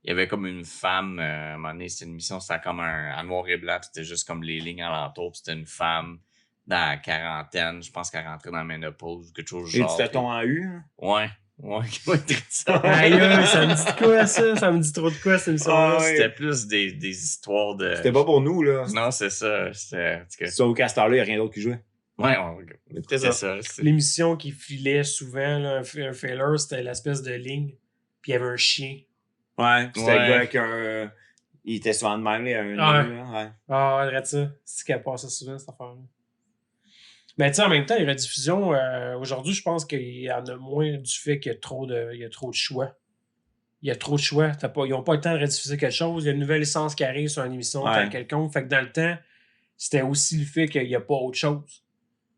Il y avait comme une femme, à un moment donné, c'était une émission, c'était comme en noir et blanc, puis c'était juste comme les lignes alentour, puis c'était une femme dans la quarantaine, je pense qu'elle rentrait dans la ménopause ou quelque chose du Et genre. tu t'attends en U, hein? Ouais, qui m'a écrit ça. Aïe, aïe, ça me dit de quoi, ça? Ça me dit trop de quoi, cette émission-là? Ah, ouais. C'était plus des histoires de... C'était pas pour nous, là. Non, c'est ça. C'était... en tout cas, Sauf qu'à cette heure-là, il n'y a rien d'autre qui jouait. ouais, C'était c'est ça. c'est- L'émission qui filait souvent, là, un filler, c'était l'espèce de ligne. Puis il y avait un chien. Ouais, puis c'était Ouais. le gars avec un... Il était souvent de même, là, il y a un Ah, nœud, là, ouais. Ah, ouais, regarde ça. C'est qu'elle passe souvent, cette affaire-là. Mais tu sais, en même temps, les rediffusions, aujourd'hui, je pense qu'il y en a moins du fait qu'il y a trop de choix. Il y a trop de choix. Ils n'ont pas le temps de rediffuser quelque chose. Il y a une nouvelle licence qui arrive sur une émission Ouais. quelconque. Fait que dans le temps, c'était aussi le fait qu'il n'y a pas autre chose.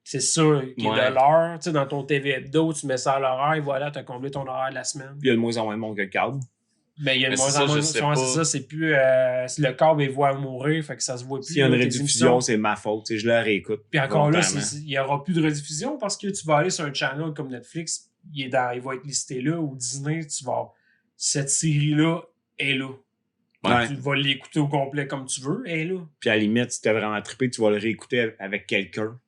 C'est ça qui est Ouais. de l'heure. Tu sais, dans ton TV Hebdo, tu mets ça à l'horaire, et voilà, tu as comblé ton horaire de la semaine. Il y a de moins en moins de monde que le câble. Mais il y a de Mais moins c'est en ça, moins je de sais ouais, c'est pas. ça, c'est plus. Le câble est voix à mourir, fait que ça se voit plus. S'il y a une là, tes rediffusion, émissions. c'est ma faute. Tu sais, je la réécoute. Puis encore là, volontairement. il n'y aura plus de rediffusion parce que tu vas aller sur un channel comme Netflix, il va être listé là, ou Disney, tu vas. Cette série-là est là. Ouais. Tu vas l'écouter au complet comme tu veux, elle est là. Puis à la limite, si t'as vraiment trippé, tu vas le réécouter avec quelqu'un.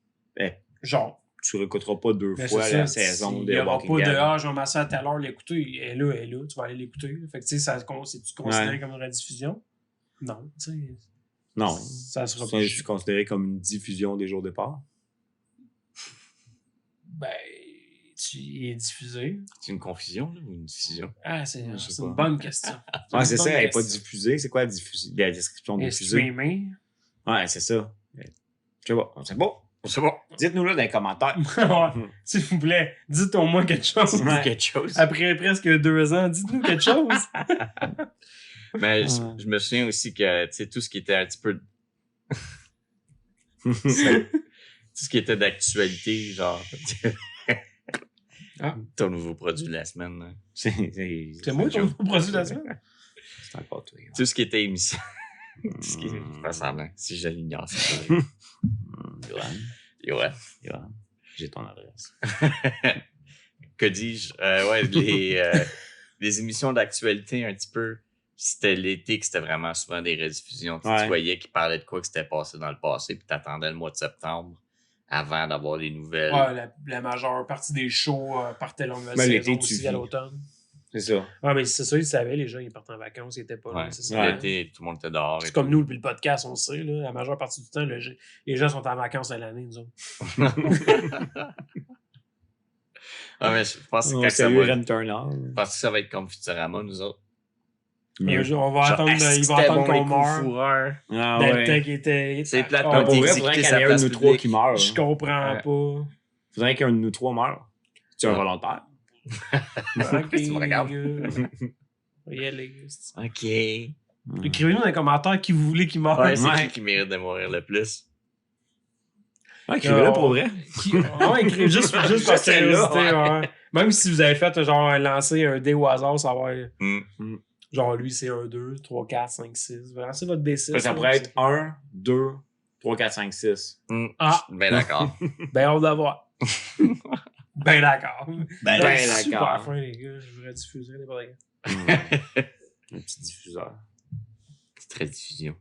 Genre. Tu réécouteras pas deux Mais fois c'est la ça, saison il de n'y aura Walking pas de Dead. Ah, je vais m'asseoir à telle heure l'écouter. Elle est là, tu vas aller l'écouter. Fait que tu sais, c'est-tu considéré Ouais. comme une rediffusion? Non, tu sais. Non. Ça sera C'est juste considéré comme une diffusion des jours de départ. Ben, il est diffusé. C'est une confusion là, ou une diffusion? Ah, c'est Je sais c'est pas. une bonne question. Ouais, c'est une ça, bonne elle n'est pas question. diffusée. C'est quoi la description de Et diffusée? streamé. Ouais, c'est ça. Je sais pas. C'est bon. C'est bon. Dites-nous là dans les commentaires. Ouais, s'il vous plaît, dites au moins quelque chose. Ouais. Quelque chose. Après presque 2 ans, dites-nous quelque chose. Mais Ouais. je me souviens aussi que, tu sais, tout ce qui était un petit peu... tout ce qui était d'actualité, genre... Ah. Ton nouveau produit de la semaine. Là. C'est moi ton produit de la semaine. C'est encore toi. Tout ce qui était émission. Tout ce qui est... Pas semblant. Si je l'ignore, c'est pas vrai. Johan, Ouais. j'ai ton adresse. Que dis-je? Ouais, les émissions d'actualité, un petit peu, c'était l'été que c'était vraiment souvent des rediffusions. Tu sais, Ouais. tu voyais qu'ils parlaient de quoi que c'était passé dans le passé, puis t'attendais le mois de septembre avant d'avoir les nouvelles. Ouais, la majeure partie des shows partaient la nouvelle Mais l'été, saison tu aussi vis. à l'automne. C'est ça. Ouais, mais c'est ça, ils savaient, les gens, ils partent en vacances, ils étaient pas là. Ouais. C'est ça. L'été, tout le monde était dehors. et C'est comme tout. nous, puis le podcast, on le sait, là, la majeure partie du temps, les gens sont en vacances à l'année, nous autres. Ah, mais je pense que On quand ça salue va, Ren Turner. je pense que ça va être comme Futurama, nous autres. Et on va Genre, attendre, est-ce ils que vont c'était attendre bon, les qu'on coups meure. fourreurs? Ah Dans le ouais. temps qui était. C'est plate Ah, quand Pour t'es vrai, exécuté faudrait qu'il y sa en ait un place de nous trois publique. qui meurt. Je comprends Ouais. pas. Faudrait qu'un de nous trois meure. C'est un Ouais. volontaire. Ok, Tu me regardes. les gars. Oui, les gars. OK. Écrivez-nous dans les commentaires qui vous voulez qui meure. Ouais, c'est Ouais. qui mérite de mourir le plus? Ouais, écrivez-le pour vrai. Ouais, écrivez juste par Juste celle-là, curiosité. Ouais. Même si vous avez fait genre lancer un dé au hasard, ça va être. Hmm. Genre lui, c'est 1, 2, 3, 4, 5, 6. Vous lancez votre D6. Ça là, pourrait être c'est- 1, 2, 3, 4, 5, 6. Ah. Ben d'accord. Ben, on va voir. Ben d'accord. Ben Super d'accord. fin, les gars. Je voudrais diffuser n'importe quoi. Un petit diffuseur. C'est très diffusion.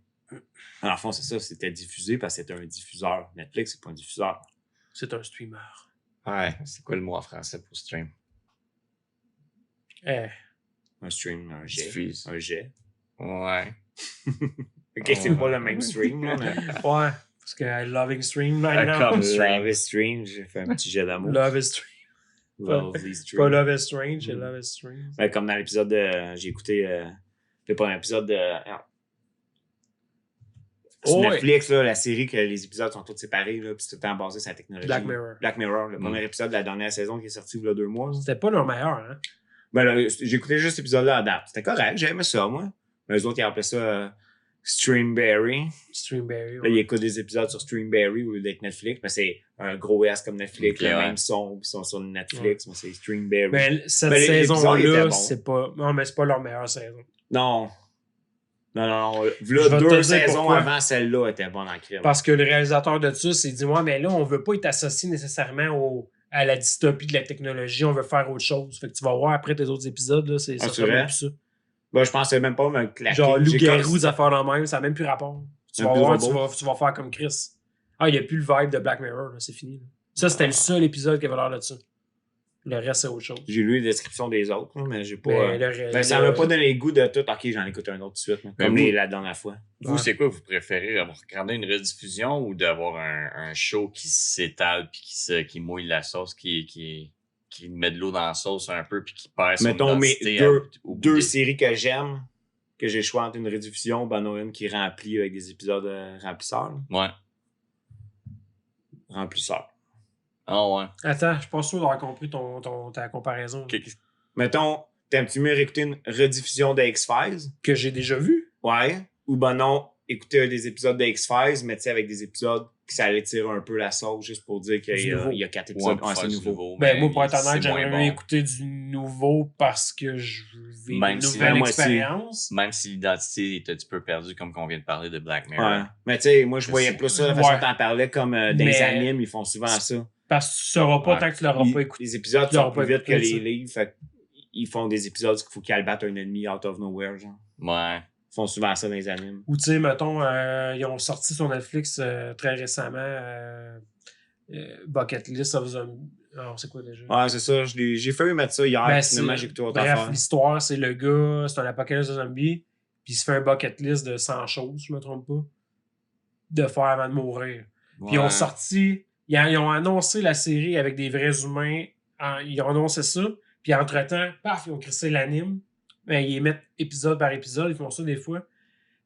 En fond, c'est ça, c'était diffusé parce que c'était un diffuseur. Netflix, c'est pas un diffuseur. C'est un streamer. Ouais, c'est quoi le mot en français pour stream? Eh. Un stream, un jet. Diffuse. Un jet. Ouais. Ok, c'est pas le même stream, là, mais. Ouais. Parce que Loving Stream right now. Comme stream. Love is Stream, j'ai fait un petit jet d'amour. Love is Stream. Lovely Stream. Pas Love is Strange, c'est Love is Stream. Ben, comme dans l'épisode de. J'ai écouté. C'est pas un épisode de. Sur Oh, ouais. Netflix, là, la série que les épisodes sont tous séparés, là, puis c'est tout le temps basé sur la technologie. Black Mirror. Black Mirror, le premier épisode de la dernière saison qui est sorti il y a 2 mois. là. C'était pas leur meilleur, hein? Ben là, j'ai écouté juste cet épisode-là à date. C'était correct, j'aimais ça, moi. Mais les autres, ils appelaient ça Streamberry. Streamberry. Là, ils écoutent des épisodes sur Streamberry ou avec Netflix, mais c'est un gros S comme Netflix, Ok, le ouais. même son, ils sont sur Netflix, mais c'est Streamberry. Mais cette Ben, l'épisode était saison-là, bon. c'est pas. Non, mais c'est pas leur meilleure saison. Non. Non. Je Là, vais te 2 dire saisons pourquoi. avant celle-là étaient bonnes en crème. Parce que le réalisateur de ça s'est dit ouais, mais là, on veut pas être associé nécessairement à la dystopie de la technologie, on veut faire autre chose. Fait que tu vas voir après tes autres épisodes, là, ça c'est sera vrai? même plus ça. Ben, je pensais même pas me claquer. Genre J'ai loup-garou, comme- des affaires de même, ça n'a même plus rapport. Tu Un vas peu voir, robot. tu vas faire comme Chris. Ah, il n'y a plus le vibe de Black Mirror, là, c'est fini. Là. Ça, c'était le seul épisode qui avait l'air de ça. Le reste, c'est autre chose. J'ai lu les descriptions des autres, là, mais j'ai pas. Mais Ben, ça m'a pas donné le goût de tout. Ok, j'en écoute un autre tout de suite. là. Mais Comme vous- la dernière fois. Vous, Ouais. c'est quoi vous préférez? Avoir regardé une rediffusion ou d'avoir un show qui s'étale puis qui mouille la sauce, qui met de l'eau dans la sauce un peu puis qui perd son Mettons mes identité au bout deux des- séries que j'aime, que j'ai choisi entre une rediffusion, ben non, une qui remplit avec des épisodes remplisseurs. là. Ouais. Remplisseurs. Ah ouais. Attends, je suis pas sûr d'avoir compris ta comparaison Ok. Mettons, t'aimes-tu mieux écouter une rediffusion de X-Files? que j'ai déjà vu. Ouais. Ou ben non, écouter des épisodes de X-Files, mais tu sais, avec des épisodes que ça allait tirer un peu la sauce juste pour dire qu'il Du nouveau. y a 4 épisodes. pour Ouais, faire c'est du nouveau. Ben, mais moi, pour être c'est honnête, j'aimerais moins mieux bon. écouter du nouveau parce que je vis Même une si- nouvelle moi aussi. expérience. Même si l'identité est un petit peu perdue, comme qu'on vient de parler de Black Mirror. Ouais. Mais tu sais, moi, je Je voyais sais. plus ça, la façon Ouais. dont t'en parlais, comme dans les Mais- animes, ils font souvent ça. Parce que tu sauras pas Ouais. tant que tu l'auras pas écouté. Les épisodes Tu l'auras sont plus pas vite que écouté, les ça. livres, fait ils font des épisodes qu'il faut qu'ils battent un ennemi out of nowhere, genre. Ouais. Ils font souvent ça dans les animes. Ou tu sais, mettons, ils ont sorti sur Netflix très récemment Bucket List of Zombie. Alors, c'est quoi déjà? Ouais, c'est ça. J'ai failli mettre ça hier, Ben, puis finalement, j'ai écouté autre bref, affaire. l'histoire, c'est le gars, c'est un apocalypse de zombies, puis il se fait un bucket list de 100 choses, je me trompe pas, de faire avant de mourir. Puis ils ont sorti, ils ont annoncé la série avec des vrais humains, ils ont annoncé ça, puis entre-temps, paf, ils ont crissé l'anime. Ben, ils émettent épisode par épisode, ils font ça des fois.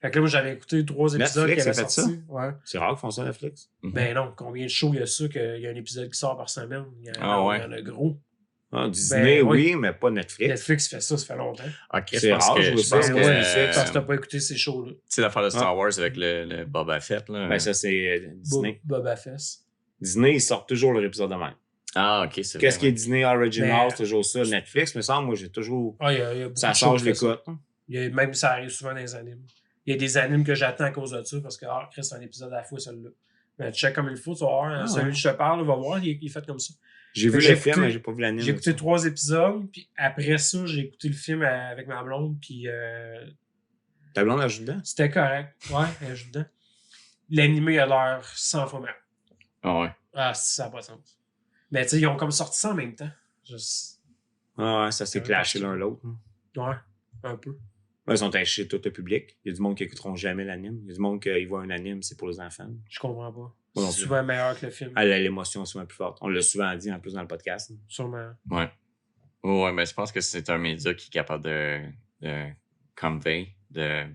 Fait que là, moi, j'avais écouté 3 épisodes Netflix qui a avaient fait sorti. Ouais. C'est rare qu'ils font ça, Netflix. Ben non, combien de shows il y a ça qu'il y a un épisode qui sort par semaine? Il y en a, Ah ouais. il y en a gros. Ah, Disney, Ben, oui, mais pas Netflix. Netflix fait ça fait longtemps. Ok, C'est je pense rare, que, je vois je ça, pense ouais, que, Netflix, Parce que t'as pas écouté ces shows-là. tu sais, l'affaire de Star Wars avec le Boba Fett, là. Ben, ça, c'est Disney. Boba Fett. Disney, ils sortent toujours leur épisode de même. Ah, ok, c'est Qu'est-ce qui vrai. est Disney Original, Mais- c'est toujours ça. Netflix, me semble, moi, j'ai toujours. Ah, il y a beaucoup Ça de shows change qui fait ça. l'écoute. Même ça arrive souvent dans les animes. Il y a des animes que j'attends à cause de ça parce que, Chris, c'est un épisode à la fois, celui-là. Mais check comme il faut, tu vas voir. Ah, celui ouais. que je te parle, va voir, il est fait comme ça. J'ai vu J'ai le film, écouté- mais j'ai pas vu l'anime. J'ai écouté 3 épisodes, puis après ça, j'ai écouté le film avec ma blonde, puis Ta blonde a joué dedans? c'était correct. Ouais, elle joue dedans. L'animé a l'air 100 fois meilleur. Ah ouais. Ah, ça n'a pas de sens. Mais tu sais, ils ont comme sorti ça en même temps. Juste... Ah ouais, ça s'est Ouais, clashé parce l'un que- l'autre. Ouais, un peu. Ouais, ils sont allés chez tout le public. Il y a du monde qui écouteront jamais l'anime. Il y a du monde qui voit un anime, c'est pour les enfants. Je comprends pas. Moi non C'est plus. souvent meilleur que le film. Ah, l'émotion est souvent plus forte. On l'a souvent dit en plus dans le podcast. Sûrement. Ouais. Ouais, mais je pense que c'est un média qui est capable de convey, de.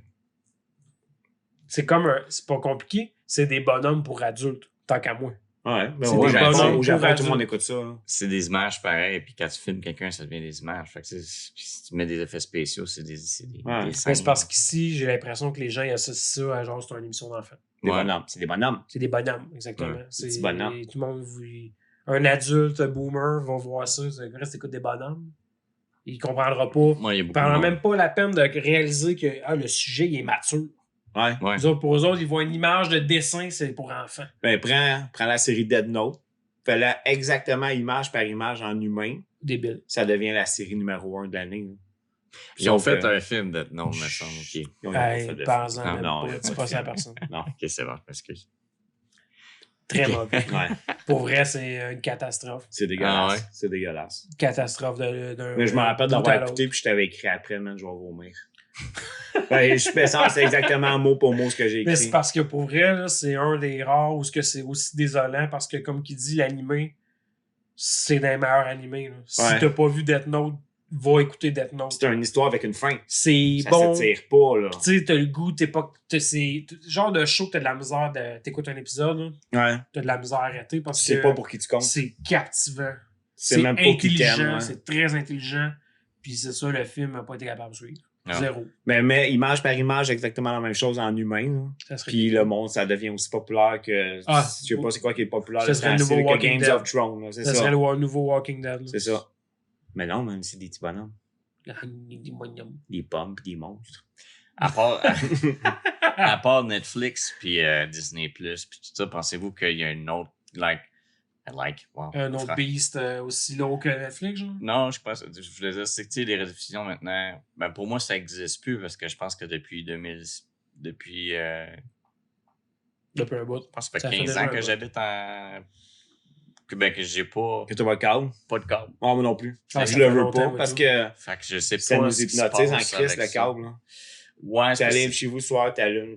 C'est c'est pas compliqué. C'est des bonhommes pour adultes, tant qu'à moi. Ouais, ben C'est au des Japon, bonhommes au Japon, pour tout le monde adultes. écoute ça. Hein. C'est des images pareilles, puis quand tu filmes quelqu'un, ça devient des images. Fait que si tu mets des effets spéciaux, c'est des Ouais. des scènes. C'est parce qu'ici, j'ai l'impression que les gens ils associent ça à genre c'est une émission d'enfants. Des Ouais. bonhommes. C'est des bonhommes. C'est des bonhommes, exactement. Ouais, C'est des petits bonhommes. Tout le monde, un adulte boomer va voir ça. Le reste écoute des bonhommes. Il comprendra pas. Moi, il y a Il beaucoup prendra de monde. même pas la peine de réaliser que le sujet il est mature. Ouais. Ouais. Pour eux autres, ils voient une image de dessin, c'est pour enfants. Ben, prends la série Dead Note. Fais-la exactement image par image en humain. Débile. Ça devient la série numéro 1 de l'année. là. Ils ont Sauf fait que- un film de. Non, me semble. Ok. Ils ont pas fait de Parle-en Ah, même non, pas. il y a Dis pas pas de ça à film. personne. Non. Ok, c'est bon, excuse. Très Ok. mauvais. Ouais, Pour vrai, c'est une catastrophe. c'est dégueulasse. Ah ouais? C'est dégueulasse. Catastrophe d'un. Mais je me rappelle bout à d'avoir l'autre. écouté puis je t'avais écrit après, man, je vais vomir. Ben, je fais ça, c'est exactement mot pour mot ce que j'ai Mais écrit. c'est parce que pour vrai, là, c'est un des rares où c'est aussi désolant parce que, comme qui dit, l'animé, c'est des meilleurs animés. Là. Si Ouais. t'as pas vu Death Note, va écouter Death Note. C'est une histoire avec une fin. C'est Ça bon. s'étire pas, là. Tu sais, t'as le goût, c'est le genre de show que t'as de la misère t'écoutes un épisode, là, Ouais. t'as de la misère à arrêter parce Tu sais que pas pour qui tu comptes. c'est captivant. C'est même pas qui intelligent, t'aime. Ouais. c'est très intelligent. Puis c'est ça, le film n'a pas été capable de suivre. Non. Zéro. Mais image par image, exactement la même chose en humain. Là. Ça serait Puis le monde, ça devient aussi populaire que. Ah. Je sais pas c'est quoi qui est populaire. Ça là, serait c'est le nouveau que Walking Games Dead. of Thrones. là, C'est ça ça. serait le nouveau Walking Dead. là. C'est ça. Mais non, man, c'est des petits bonhommes. Des pommes pis des monstres. À part, à part Netflix puis Disney Plus puis tout ça, pensez-vous qu'il y a une autre wow, Un autre Fra- beast aussi lourd que Netflix, genre? Non, je pense. Je voulais dire, c'est que tu sais, les rediffusions maintenant, ben pour moi, ça n'existe plus parce que je pense que depuis 2000, depuis, Depuis un bout. je pense que ça Ça fait fait 15 déjà ans un que bout. j'habite en. Que j'ai pas Que tu vas câble. de câble. Ah, moi non plus. Ah, je ça le fait veux longtemps, pas moi, parce tout. que Fait que je sais pas. ça nous ce qui se hypnotise en passe crise, avec le ça. câble. Là. Ouais, c'est T'allumes parce chez vous le soir, t'allumes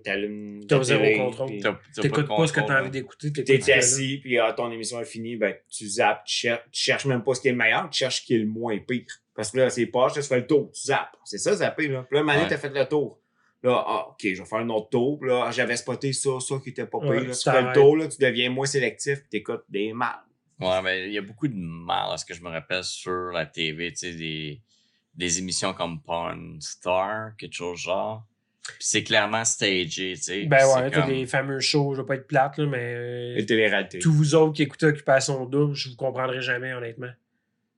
T'as ta zéro télé, contrôle. puis que T'écoutes pas ce que t'as contrôle, envie d'écouter. T'es assis, puis ton émission est finie, ben tu zappes, tu cherches même pas ce qui est le meilleur, tu cherches ce qui est le moins pire. Parce que là, c'est pas, tu fais le tour, tu zappes. C'est ça, zapper, là. Puis là, Mané, Ouais. t'as fait le tour. Là, ok, je vais faire un autre tour. Puis là, j'avais spoté ça qui était pas pire. Ouais, là. tu Tu fais le t'arrêtes. tour, là, tu deviens moins sélectif, puis t'écoutes des mal. Ouais, mais il y a beaucoup de mal à ce que je me rappelle sur la TV, tu sais, des émissions comme Pawn Star, quelque chose genre. Puis c'est clairement stagé, tu sais. Ben Puis ouais, c'est tous comme- les fameux shows, je vais pas être plate, là, mais Et télé-réalité. tous vous autres qui écoutez Occupation Double, je vous comprendrai jamais, honnêtement.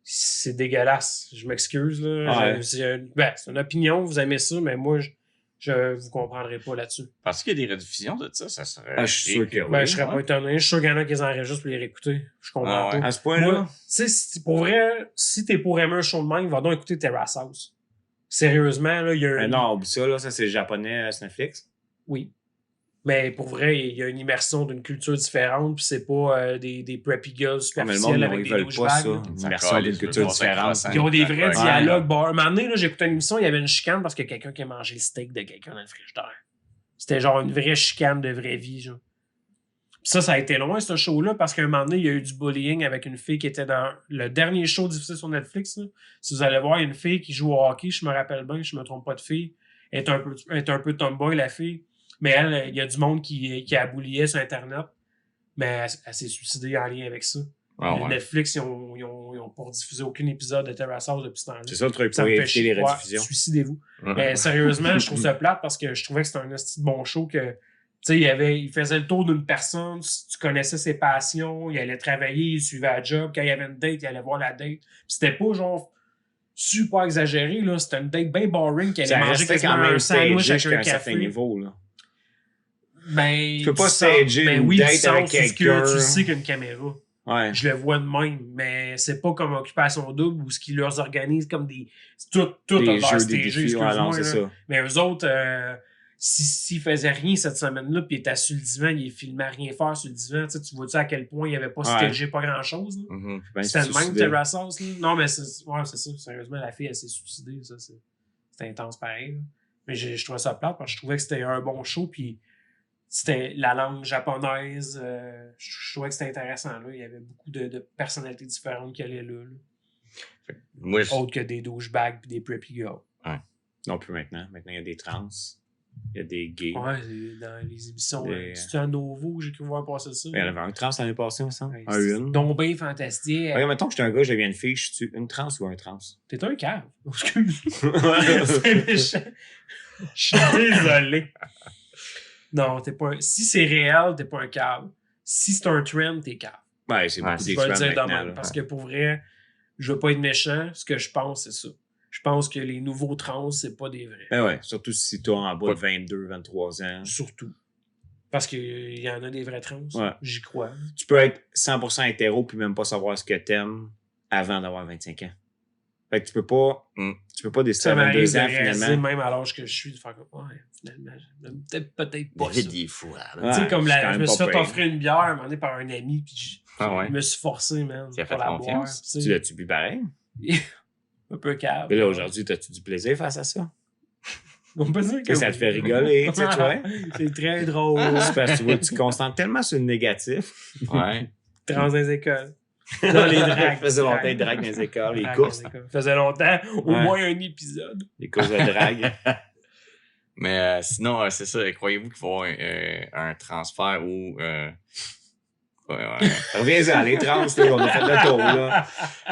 C'est dégueulasse. Je m'excuse, là. Ouais. C'est une opinion, vous aimez ça, mais moi, je vous comprendrai pas là-dessus. Parce qu'il y a des rediffusions de ça serait. Ah, je suis sûr que Ben, oui. je serais pas étonné. Je suis sûr qu'il y en a qui les enregistrent pour les réécouter. Je comprends Ah ouais. pas. À ce point-là, Moi, tu sais, pour vrai, si t'es pour aimer un show de même, va donc écouter Terrace House. Sérieusement, là, il y a un... non, oublie ça, là, ça c'est japonais sur Netflix. Oui. Mais pour vrai, il y a une immersion d'une culture différente, puis c'est pas des preppy girls Mais le monde, superficielles non, avec ils des veulent pas douchebags. ça. là. Une Ça immersion colle, d'une ils culture veulent différente. croissant. Qui ont des vrais Ouais. dialogues. Bon, un moment donné, là, j'écoutais une émission, il y avait une chicane parce qu'il y a quelqu'un qui a mangé le steak de quelqu'un dans le frigidaire. C'était genre une vraie chicane de vraie vie, genre. Puis ça a été loin, ce show-là, parce qu'à un moment donné, il y a eu du bullying avec une fille qui était dans le dernier show diffusé sur Netflix. Là. Si vous allez voir, il y a une fille qui joue au hockey, je me rappelle bien, je me trompe pas de fille. Elle est un peu tomboy, la fille. Mais elle, il y a du monde qui la bulliait sur Internet. Mais elle s'est suicidée en lien avec ça. Ah ouais. Netflix, ils ont pas diffusé aucun épisode de Terrace House depuis ce temps-là. C'est ça le truc Ça pour me fait éviter chier. les Ouais, rediffusions. suicidez-vous. Ouais. Mais sérieusement, je trouve ça plate parce que je trouvais que c'était un esti de bon show que, tu sais, il faisait le tour d'une personne, tu connaissais ses passions, il allait travailler, il suivait la job, quand il y avait une date, il allait voir la date. Puis c'était pas genre super exagéré, là, c'était une date bien boring qui allait Ça manger restait quasiment quand même un sandwich stagé avec jusqu'à un un certain café. niveau, là. Ben, Tu peux pas du stager ben une oui, date du sens, avec c'est que quelqu'un. tu sais qu'il y a une caméra. Ouais. Je le vois de même, mais c'est pas comme Occupation Double où ce qu'ils leur organisent comme des... Tout a Des l'air jeux, des stagé, défis, ouais, non, excuse-moi, c'est là. ça. Mais eux autres, s'ils faisaient rien cette semaine-là, puis ils étaient sur le divan, ils filmaient à rien faire sur le divan, tu vois-tu à quel point il n'y avait pas Ouais. stagé pas grand-chose, là? Mhm. Ben, C'était le même suicidé. Terrace House, là? Non, mais c'est ça. Sérieusement, la fille, elle s'est suicidée, ça, c'est intense pareil, là. Mais je trouvais ça plate parce que je trouvais que c'était un bon show, puis c'était la langue japonaise. Je trouvais que c'était intéressant, là. Il y avait beaucoup de personnalités différentes qui allaient là. Moi, Autres que des douchebags et des preppy girls. Non plus maintenant. Maintenant, il y a des trans. Il y a des gays. Ouais, c'est dans les émissions. Des- C'est un nouveau que j'ai cru voir passer ça. Il y en avait un trans l'année passée, il me semble. Ouais, Un c'est une. donc bien fantastique. Regarde, mettons que j'étais un gars, je deviens une fille, je suis une trans ou un trans? T'es un cave. Excuse. C'est méchant. Je suis désolé. Non, t'es pas un... Si c'est réel, t'es pas un cave. Si c'est un trend, t'es cave. Ouais, c'est Ouais, beaucoup Je vais le dire de maintenant. même. là. Parce que pour vrai, je veux pas être méchant. Ce que je pense, c'est ça. Je pense que les nouveaux trans, c'est pas des vrais. Ben ouais, surtout si t'es en bas de 22, 23 ans. Surtout. Parce qu'il y en a des vrais trans. Ouais. J'y crois. Tu peux être 100% hétéro puis même pas savoir ce que t'aimes avant d'avoir 25 ans. Fait que tu peux pas, tu peux pas décider Ça à m'arrive 22 de ans réaliser, finalement. même à l'âge que je suis, de faire comme, ouais, finalement, j'aime peut-être pas ça. des fois. là. Ouais. Tu sais, comme c'est quand je même me suis pas fait pire. offrir une bière à un moment donné par un ami, puis Ah ouais? je me suis forcé, man, Tu as pour fait la boire. confiance? puis tu Tu sais, l'as-tu bu pareil? un peu cave. Mais là, aujourd'hui, t'as-tu du plaisir face à ça? On peut dire Que ça te fait rigoler, tu sais, tu vois? C'est très drôle. C'est parce que tu vois, tu concentres tellement sur le négatif. Ouais. Trans dans les écoles. Non, les dragues. Ça faisait longtemps, les dragues dans les écoles, les Dragues courses. dans les écoles. Ça faisait longtemps, au Ouais. moins un épisode. Les courses de drague. Mais sinon, c'est ça. Croyez-vous qu'il va y avoir un transfert ou. Ouais. Reviens-en, les trans, là, on a fait le tour, là.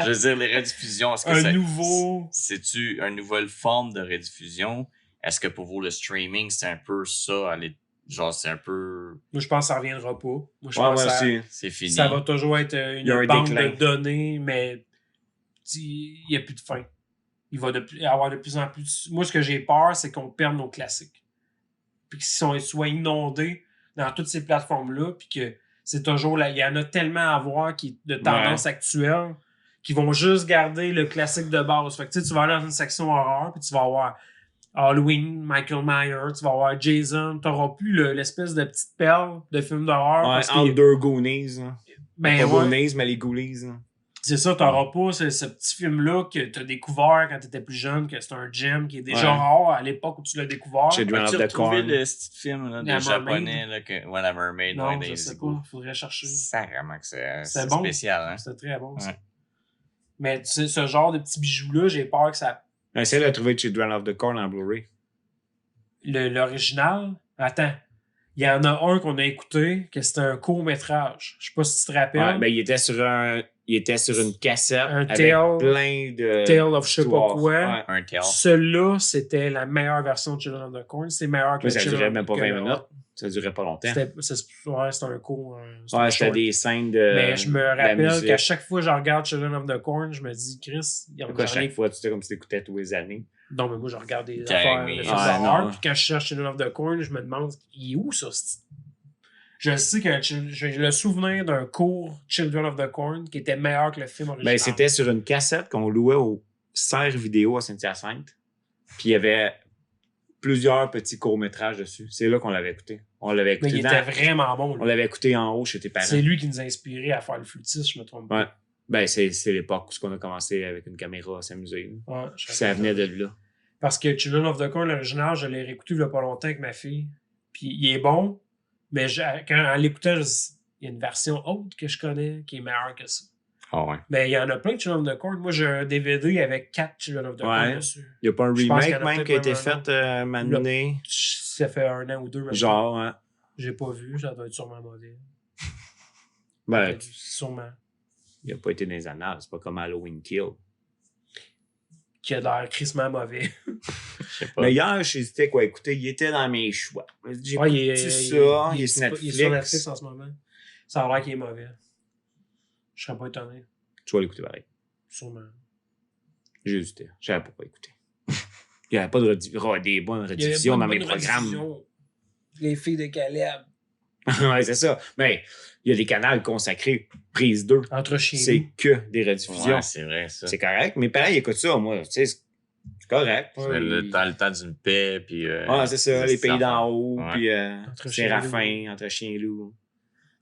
Je veux dire, les rediffusions, est-ce que Un ça. nouveau. C'est-tu une nouvelle forme de rediffusion? Est-ce que pour vous, le streaming, c'est un peu ça? Genre, c'est un peu. Moi, je pense que ça reviendra pas. Moi, je Ouais, pense moi que ça, aussi. C'est fini. ça va toujours être Il y a un une banque déclin. de données, mais il n'y a plus de fin. Il va avoir de plus en plus. Moi, ce que j'ai peur, c'est qu'on perde nos classiques. Puis qu'ils soient inondés dans toutes ces plateformes-là, puis que c'est toujours là. Il y en a tellement à voir qui de tendance actuelle qui vont juste garder le classique de base. Fait que tu vas aller dans une section horreur, puis tu vas avoir Halloween, Michael Myers, tu vas avoir Jason, t'auras plus l'espèce de petite perle de film d'horreur. Ouais, parce que, entre deux Goonies. Là. ben Pas ouais, Goonies, mais les Ghoulies. là. c'est ça, t'auras pas ce petit film-là que t'as découvert quand t'étais plus jeune, que c'est un gem qui est déjà Ouais. rare à l'époque où tu l'as découvert. Chez Dwayne As-tu of the retrouvé Corn. le petit film là, La de japonais, Mermaid. là, que. Ouais, la Mermaid, Non, ouais, je des sais égouts. pas, faudrait chercher. C'est vraiment que c'est C'est bon. spécial, hein? C'était très bon, ça. Ouais. Mais tu sais, ce genre de petits bijoux-là, j'ai peur que ça... Essaye de le trouver chez Dwayne of the Corn en Blu-ray. L'original, attends, il y en a un qu'on a écouté, que c'était un court-métrage. Je sais pas si tu te rappelles. Ouais, ben, il était sur il était sur une cassette Un avec Tale- plein de... Tale of je sais pas histoires. quoi. Ouais. Un tail. Celui-là, c'était la meilleure version de Children of the Corn. C'est meilleur que Mais ça Children durait of- même pas que 20 le- minutes. Ça durait pas longtemps. C'était un cours. Ouais, c'était short. des scènes de Mais je me de la rappelle musique. qu'à chaque fois que je regarde Children of the Corn, je me dis, Chris, il y a Pourquoi à rien. chaque fois, tu sais, comme si t'écoutais tous les années. Non, mais moi, je regarde des Gang, affaires mais- de Ouais, films non, d'horreur. ouais. Puis quand je cherche Children of the Corn, je me demande, il est où ça? Je sais que j'ai le souvenir d'un cours Children of the Corn qui était meilleur que le film original. Ben, c'était sur une cassette qu'on louait au Serre Vidéo à Saint-Hyacinthe. Puis il y avait plusieurs petits courts-métrages dessus. C'est là qu'on l'avait écouté. On l'avait Mais écouté il dans- était vraiment bon. On lui. l'avait écouté en haut chez tes parents. C'est lui qui nous a inspiré à faire le flûtiste, je me trompe pas. Ouais. Ben, c'est l'époque où on a commencé avec une caméra à s'amuser. Ouais, je Ça venait de là. Parce que Children of the Corn, l'original, je l'ai réécouté il y a pas longtemps avec ma fille. Puis il est bon, mais en l'écoutant, il y a une version haute que je connais qui est meilleure que ça. Ah ouais. Mais il y en a plein de Children of the Corn. Moi, j'ai un DVD avec 4 Children of the Corn Ouais. dessus. Il n'y a pas un Je pense qu'il y remake en a même peut-être qui a été même un fait maintenant. Ça fait 1 an ou 2 maintenant. Genre, hein. J'ai pas vu, ça doit être sûrement mauvais. Ben, Sûrement. il n'a pas été dans les annales. C'est pas comme Halloween Kill. Qui a l'air crissement mauvais. Je sais pas. Mais hier, j'hésitais quoi écouter. Il était dans mes choix. J'ai Ouais, écouté ça. Il est sur Netflix. Il est sur Netflix en ce moment. Ça a l'air qu'il est mauvais. Je serais pas étonné. Tu vas l'écouter pareil. Sûrement. J'ai hésité. Je savais pas écouter. Il n'y avait pas des bonnes rediffusions dans mes programmes. Les filles de Caleb. Ouais, c'est ça. Mais il y a des canaux consacrés. Prise 2. Entre chez C'est nous. que des rediffusions. Ouais, c'est vrai, ça. C'est correct. Mais pareil, écoute ça. Moi, tu sais, c'est correct. C'est le temps d'une paix, puis... Ouais, c'est ça. Les pays d'en haut. Ouais. Puis Entre chien et Séraphin, entre chien et loup.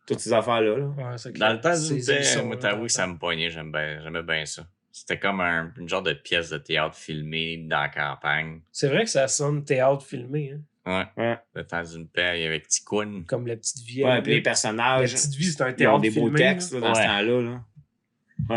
Toutes ces affaires-là. Là. Ouais, c'est Dans le temps Ces d'une paix, émissions, moi, là, t'avoues que ça me poignait, j'aimais bien ça. C'était comme une genre de pièce de théâtre filmée dans la campagne. C'est vrai que ça sonne théâtre filmé, hein? Ouais. Le temps d'une paix, il y avait Ticoun. Comme la petite vie. Ouais, puis les personnages. La petite vie, c'est un Ils ont théâtre des beaux filmé. textes là, dans ce Ouais. temps-là. Là.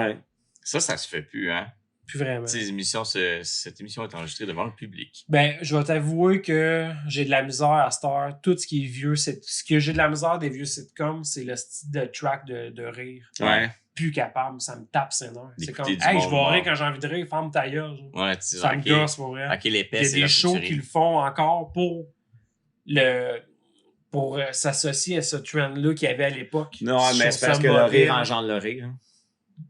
Ouais. Ça se fait plus, hein? Plus vraiment. Tu sais, cette émission est enregistrée devant le public. Ben, je vais t'avouer que j'ai de la misère à cette heure. Tout ce qui est vieux, ce que j'ai de la misère des vieux sitcoms, c'est le style de track de rire. Ouais. Plus capable, ça me tape ses nerfs. C'est D'écouter comme, du hey, je monde vais rire mort. quand j'ai envie de rire, ferme ta gueule. Ouais, tu sais, Ça me ok, gosse pour vrai. ok, l'épais, Il y a c'est des là shows que tu qui ris. le font encore pour s'associer à ce trend-là qu'il y avait à l'époque. Non, Je mais trouve c'est ça parce que le mauvais. rire engendre le rire. Hein.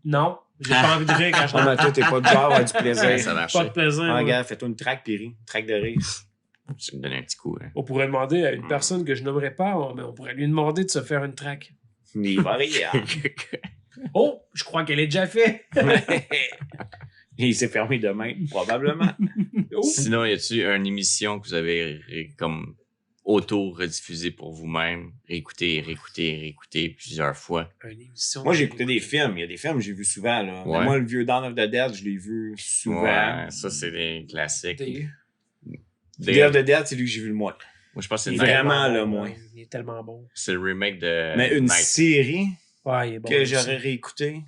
Non, j'ai pas envie de rire quand je Non, mais toi, t'es pas du genre à du Ouais, plaisir. ça marche. pas de plaisir. Ah, moi. regarde, fais-toi une track puis ris. Une track de rire. Tu me donnes un petit coup, hein. On pourrait demander à une Mm. personne que je nommerais pas, mais on pourrait lui demander de se faire une track. Mais il va rire. Oh, je crois qu'elle est déjà faite. Il s'est fermé demain, probablement. Oh. Sinon, y a-tu une émission que vous avez comme auto-rediffusée pour vous-même, réécouter plusieurs fois? Une émission. Moi, j'ai écouté des films. Il y a des films que j'ai vus souvent. Là. Ouais. Moi, le vieux Dawn of the Dead, je l'ai vu souvent. Ouais, ça, c'est des classiques. Des- Day of the Dead, c'est lui que j'ai vu le moins. Moi, je pense que Il c'est est le, Vraiment, tellement le bon, moins. ouais. Il est tellement bon. c'est le remake de Mais une Night. série Ouais, il est bon. que aussi. j'aurais réécouté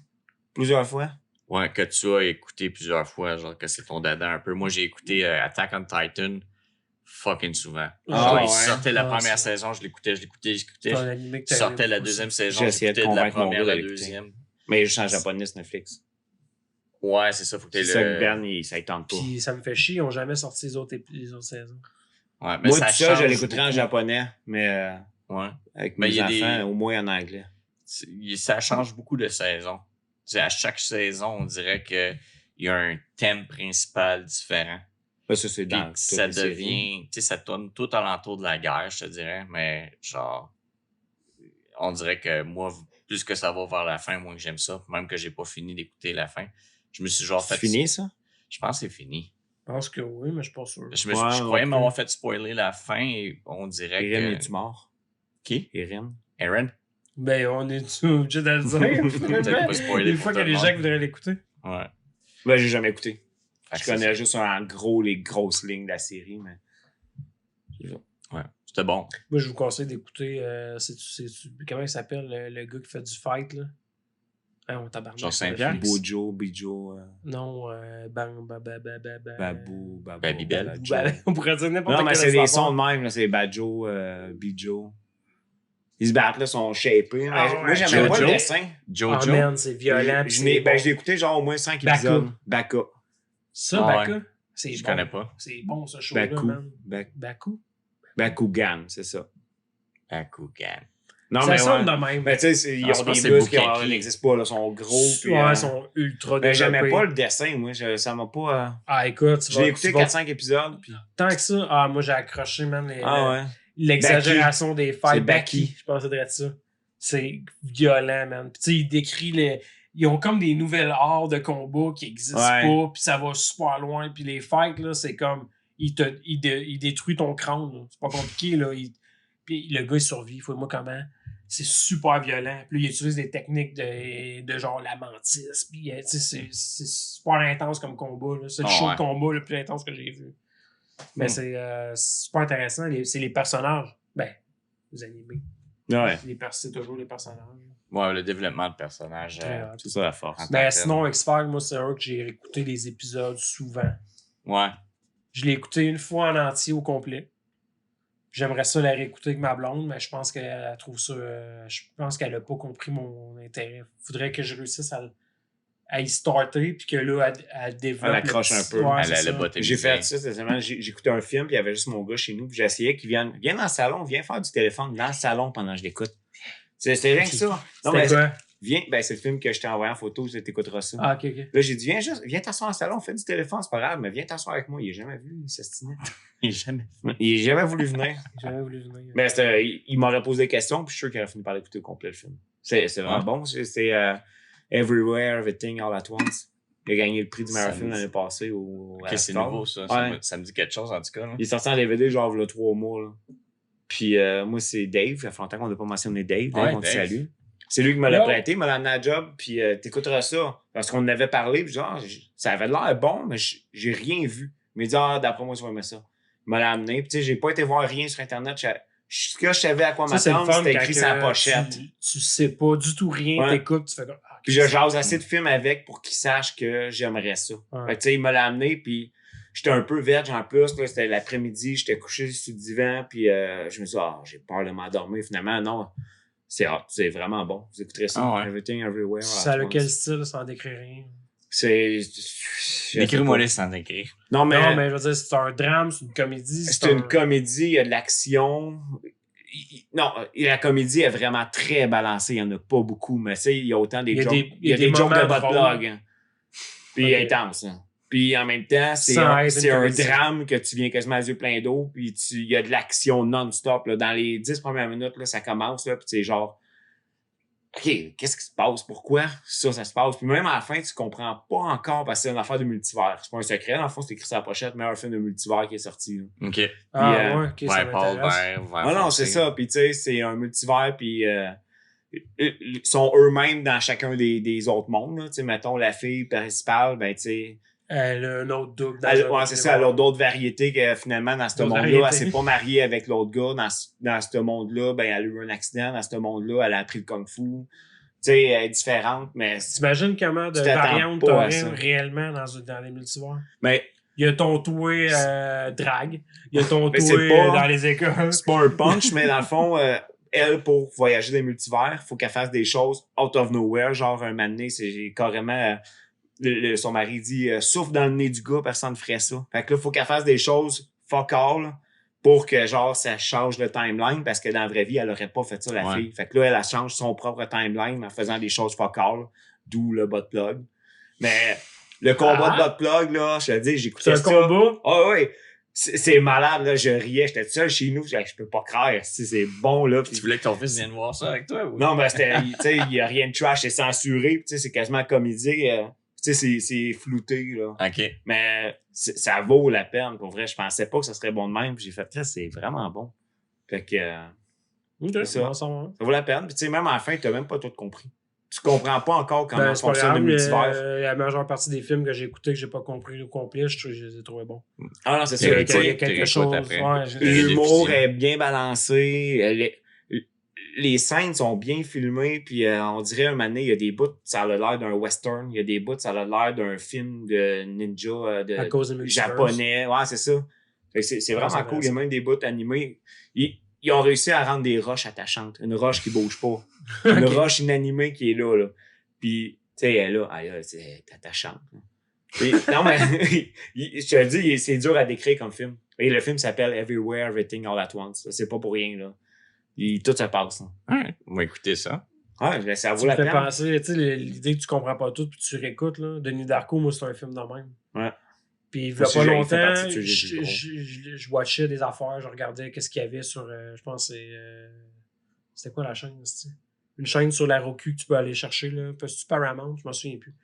plusieurs fois. Ouais, que tu as écouté plusieurs fois, genre que c'est ton dada un peu. Moi, j'ai écouté Attack on Titan fucking souvent. Ah, Genre, ouais. il sortait la Ah, première c'est- saison, je l'écoutais. C'est un animé que Il t'as sortait aimé la beaucoup deuxième aussi. saison, J'ai essayé de j'écoutais de la convaincre mon première gars à la de l'écouter. deuxième. Mais juste en japonais sur Netflix. Ouais, c'est ça, faut que C'est t'aies ça que le... Ben, ça ne tente pas. Puis ça me fait chier, ils n'ont jamais sorti les autres saisons. Ouais, mais Moi, ça tout ça, je change l'écouterais en beaucoup. japonais, mais Ouais. avec Mais il mes y a enfants, des- au moins en anglais. Ça change beaucoup de saisons. Tu sais, à chaque saison, on dirait qu'il y a un thème principal différent. Ben, ça, c'est Puis dans que toutes ça les séries. devient, tu sais, ça tourne tout alentour de la guerre, je te dirais, mais genre, on dirait que moi, plus que ça va vers la fin, moins que j'aime ça, même que j'ai pas fini d'écouter la fin. Je me suis genre C'est fait. fini, ça? Je pense que c'est fini. Je pense que oui, mais je suis pas sûr. Je Ouais, croyais ok. m'avoir fait spoiler la fin et on dirait Erin, que. es-tu mort? Qui? Erin? Aaron? Ben, on est obligé de le dire. Peut-être pas spoiler Des pour fois tout qu'il y a le des gens monde. qui voudraient l'écouter. Ouais. Ben, j'ai jamais écouté. Fait Je que connais c'est juste en gros les grosses lignes de la série, mais. ça. Ouais. C'était bon. Moi, je vous conseille d'écouter. Comment il s'appelle le gars qui fait du fight, là? Ah, on tabarnak. Genre sur Saint-Pierre? Netflix. Bijo, Non, Babou, Babybel. On pourrait dire n'importe Non, quel mais c'est des affaire. sons de même, là. C'est Bajo, Bijo. Ils se battent, là, sont shapés. Ah, Moi, ouais. j'aimais pas Jojo. le dessin. Ah, Jojo. man, c'est violent. puis Je c'est l'ai bon. écouté genre au moins 5 Baka. épisodes. Baka. Ça, Ah, Baka, c'est Je bon. connais pas. C'est bon, ce show-là, Baku. man. Baku? Bakugan, c'est ça. Bakugan. Non, Ça mais sonne ouais. de même. Mais tu sais, ils Ah, je ont pense des que c'est muscles qui Bukaki. n'existent pas, là, sont gros. Puis, Ouais, ils sont ultra mais j'aimais développés. pas le dessin, moi. Ça m'a pas. Ah, écoute, tu J'ai vas... écouté tu vas- 4-5 épisodes. Puis... Tant que ça, ah, moi, j'ai accroché, man. Ah ouais. L'exagération des C'est fights. Baki. Baki, je pensais de ça. C'est violent, man. Puis tu sais, il décrit les... Ils ont comme des nouvelles arts de combat qui existent Ouais. pas, puis ça va super loin. Puis les fights, là, c'est comme... Il détruit ton crâne, là. C'est pas compliqué, là. Puis le gars, il survit. Faut moi comment... C'est super violent. Puis là, il utilise des techniques de genre la mantis. Puis tu sais, c'est super intense comme combat, là. C'est le Ah, show ouais. de combat le plus intense que j'ai vu. Mais c'est super intéressant. C'est les personnages. Ben, les animés. Ouais. C'est toujours les personnages. Ouais, le développement de personnage. Très hot. C'est ça la force. Ben, sinon, X-Files, moi, c'est un que j'ai réécouté les épisodes souvent. Ouais. Je l'ai écouté une fois en entier au complet. J'aimerais ça la réécouter avec ma blonde, mais je pense qu'elle trouve ça. Je pense qu'elle a pas compris mon intérêt. Faudrait que je réussisse à y starter, puis que là, elle développe. Elle accroche un peu. Ouais, Elle c'est a ça. le bottom. J'ai fait ça cette semaine. J'ai écouté un film, puis il y avait juste mon gars chez nous. Puis j'ai essayé qu'il vienne dans le salon, viens faire du téléphone dans le salon pendant que je l'écoute. C'est rien que ça. Non, C'était mais quoi? viens, ben c'est le film que je t'ai envoyé en photo, tu écouteras ça. Ah, ok, ok. Là, j'ai dit, viens t'asseoir dans le salon, fais du téléphone, c'est pas grave, mais viens t'asseoir avec moi. Il est jamais vu, il s'estimait. Il est jamais. Il est jamais voulu venir. J'ai jamais voulu venir. Mais il m'aurait posé des questions, puis je suis sûr qu'il aurait fini par l'écouter au complet le film. C'est vraiment Ah. bon. C'est Everywhere, Everything, All at Once. Il a gagné le prix du meilleur Ça film me dit- l'année passée au Ok, c'est Oscar. nouveau, ça. Ouais. Ça me dit quelque chose, en tout cas. Là. Il est sorti en DVD genre il y a 3 mois. Là. Puis moi, c'est Dave. Ça fait longtemps qu'on n'a pas mentionné Dave. Dave, Ouais, on te Dave. salue. C'est lui qui me l'a Yo. prêté, il m'a amené à la job, puis t'écouteras ça. Parce qu'on en avait parlé, puis genre, ça avait l'air bon, mais j'ai rien vu. Il m'a dit, d'après moi, tu vas aimer ça. Il me l'a amené, puis tu sais, j'ai pas été voir rien sur Internet. Ce que je savais à quoi Ça, c'est le m'attendre, fun c'était quand écrit sur la pochette. tu sais pas du tout rien, Ouais. t'écoutes, tu fais comme. Ah, Puis je jase assez de films avec pour qu'il sache que j'aimerais ça. Ouais. Fait que, tu sais, il me l'a amené, puis j'étais un peu vierge en plus. Là, c'était l'après-midi, j'étais couché sur le divan, puis je me suis dit, j'ai peur de m'endormir. Finalement, non, c'est hot, c'est vraiment bon. Vous écouterez ça, Ah ouais. Everything, Everywhere. Ça at a once. quel style, sans décrire rien. C'est. Décris-moi les sans écrire. Non, mais, Non, mais je veux dire, c'est un drame, c'est une comédie. c'est une comédie, il y a de l'action. Non, la comédie est vraiment très balancée. Il n'y en a pas beaucoup, mais tu sais, il y a autant des Il y a jokes. des- Il y a des jokes de moments bot drôles. blog. hein. Puis Ok. intense. hein. Puis en même temps, c'est Sans un, être c'est une un comédie. drame que tu viens quasiment les yeux pleins d'eau. Puis il y a de l'action non-stop. Là. Dans les 10 premières minutes, là, ça commence. Là, puis c'est genre, OK, qu'est-ce qui se passe? Pourquoi ça se passe? Puis même à la fin, tu comprends pas encore parce que c'est une affaire de multivers. C'est pas un secret. Dans le fond, c'est écrit sur la pochette, meilleur film de multivers qui est sorti. là. OK. Ah, Puis, ouais, ok, ça Ouais, Paul, m'intéresse. vert, Ah non, c'est ça. Puis tu sais, c'est un multivers, puis ils sont eux-mêmes dans chacun des autres mondes. Là. Tu sais, mettons, la fille principale, ben tu sais, Elle a un autre double. dans ouais, un c'est ça, elle a d'autres variétés que finalement, dans ce D'autres monde-là, variétés. elle s'est pas mariée avec l'autre gars. Dans ce monde-là, ben elle a eu un accident. Dans ce monde-là, elle a appris le kung-fu. Tu sais, elle est différente, mais... T'imagines comment de Tu t'attends variantes pas à t'aurais ça. réellement dans les multivers? Mais Il y a ton toué drague. Il y a ton Mais toué c'est pas- dans les écoles. c'est pas un punch, mais dans le fond, elle, pour voyager dans les multivers, faut qu'elle fasse des choses out of nowhere. Genre, un moment donné, c'est carrément... son mari dit souffle dans le nez du gars, personne ne ferait ça. Fait que là, faut qu'elle fasse des choses fuck all pour que genre ça change le timeline parce que dans la vraie vie, elle aurait pas fait ça, la Ouais. fille. Fait que là, elle change son propre timeline en faisant des choses fuck all, d'où le bot plug. Mais le combat de bot plug, là, je te dis, j'écoutais C'est ça. un combat. Ah oui, c'est malade, là, je riais, j'étais tout seul chez nous, je peux pas croire, si c'est bon, là. Tu voulais que ton fils vienne voir ça avec toi? Ou... Non, ben c'était, tu sais, il y a rien de trash, c'est censuré, puis tu sais, c'est quasiment comédie, tu sais, c'est flouté, là. OK. Mais ça vaut la peine, pour vrai. Je pensais pas que ça serait bon de même. Puis j'ai fait, c'est vraiment bon. Fait que Ok, ça. bon, ça va. ça vaut la peine. Puis tu sais, même à la fin, t'as même pas tout compris. Tu comprends pas encore comment Ben, c'est pas fonctionne grave, le multivers. la majeure partie des films que j'ai écoutés que j'ai pas compris au complet, je les ai trouvés bons. Ah non, c'est Tu ça. Il y a tu sais, quelque t'écoutes chose. après. Ouais, l'humour diffusion. est bien balancé. Les scènes sont bien filmées. Puis on dirait un moment donné, il y a des bouts, ça a l'air d'un western. Il y a des bouts, ça a l'air d'un film de ninja, à cause des multivers. japonais. Ouais, c'est ça. Fait que c'est vraiment c'est cool. vrai, Il y a même des bouts animés. ils ont réussi à rendre des roches attachantes. Une roche qui bouge pas. Une roche inanimée qui est là. Puis, tu sais, elle est là, c'est attachante. Puis, non, mais, je te le dis, c'est dur à décrire comme film. Et le film s'appelle Everywhere, Everything, All at Once. C'est pas pour rien, là. Tout se passe. Ouais, on va écouter ça. Ouais, mais ça vaut Tu me la fais peine. penser, tu sais, l'idée que tu comprends pas tout puis tu réécoutes, là. Denis Darko, moi, c'est un film de même. Ouais. Puis, il y Moi a aussi, pas il fait longtemps, partie de ceux que je watchais des affaires, je regardais qu'est-ce qu'il y avait sur, je pense que c'était quoi la chaîne, c'est une chaîne sur la Roku que tu peux aller chercher, là. C'est-tu Paramount? Je m'en souviens plus.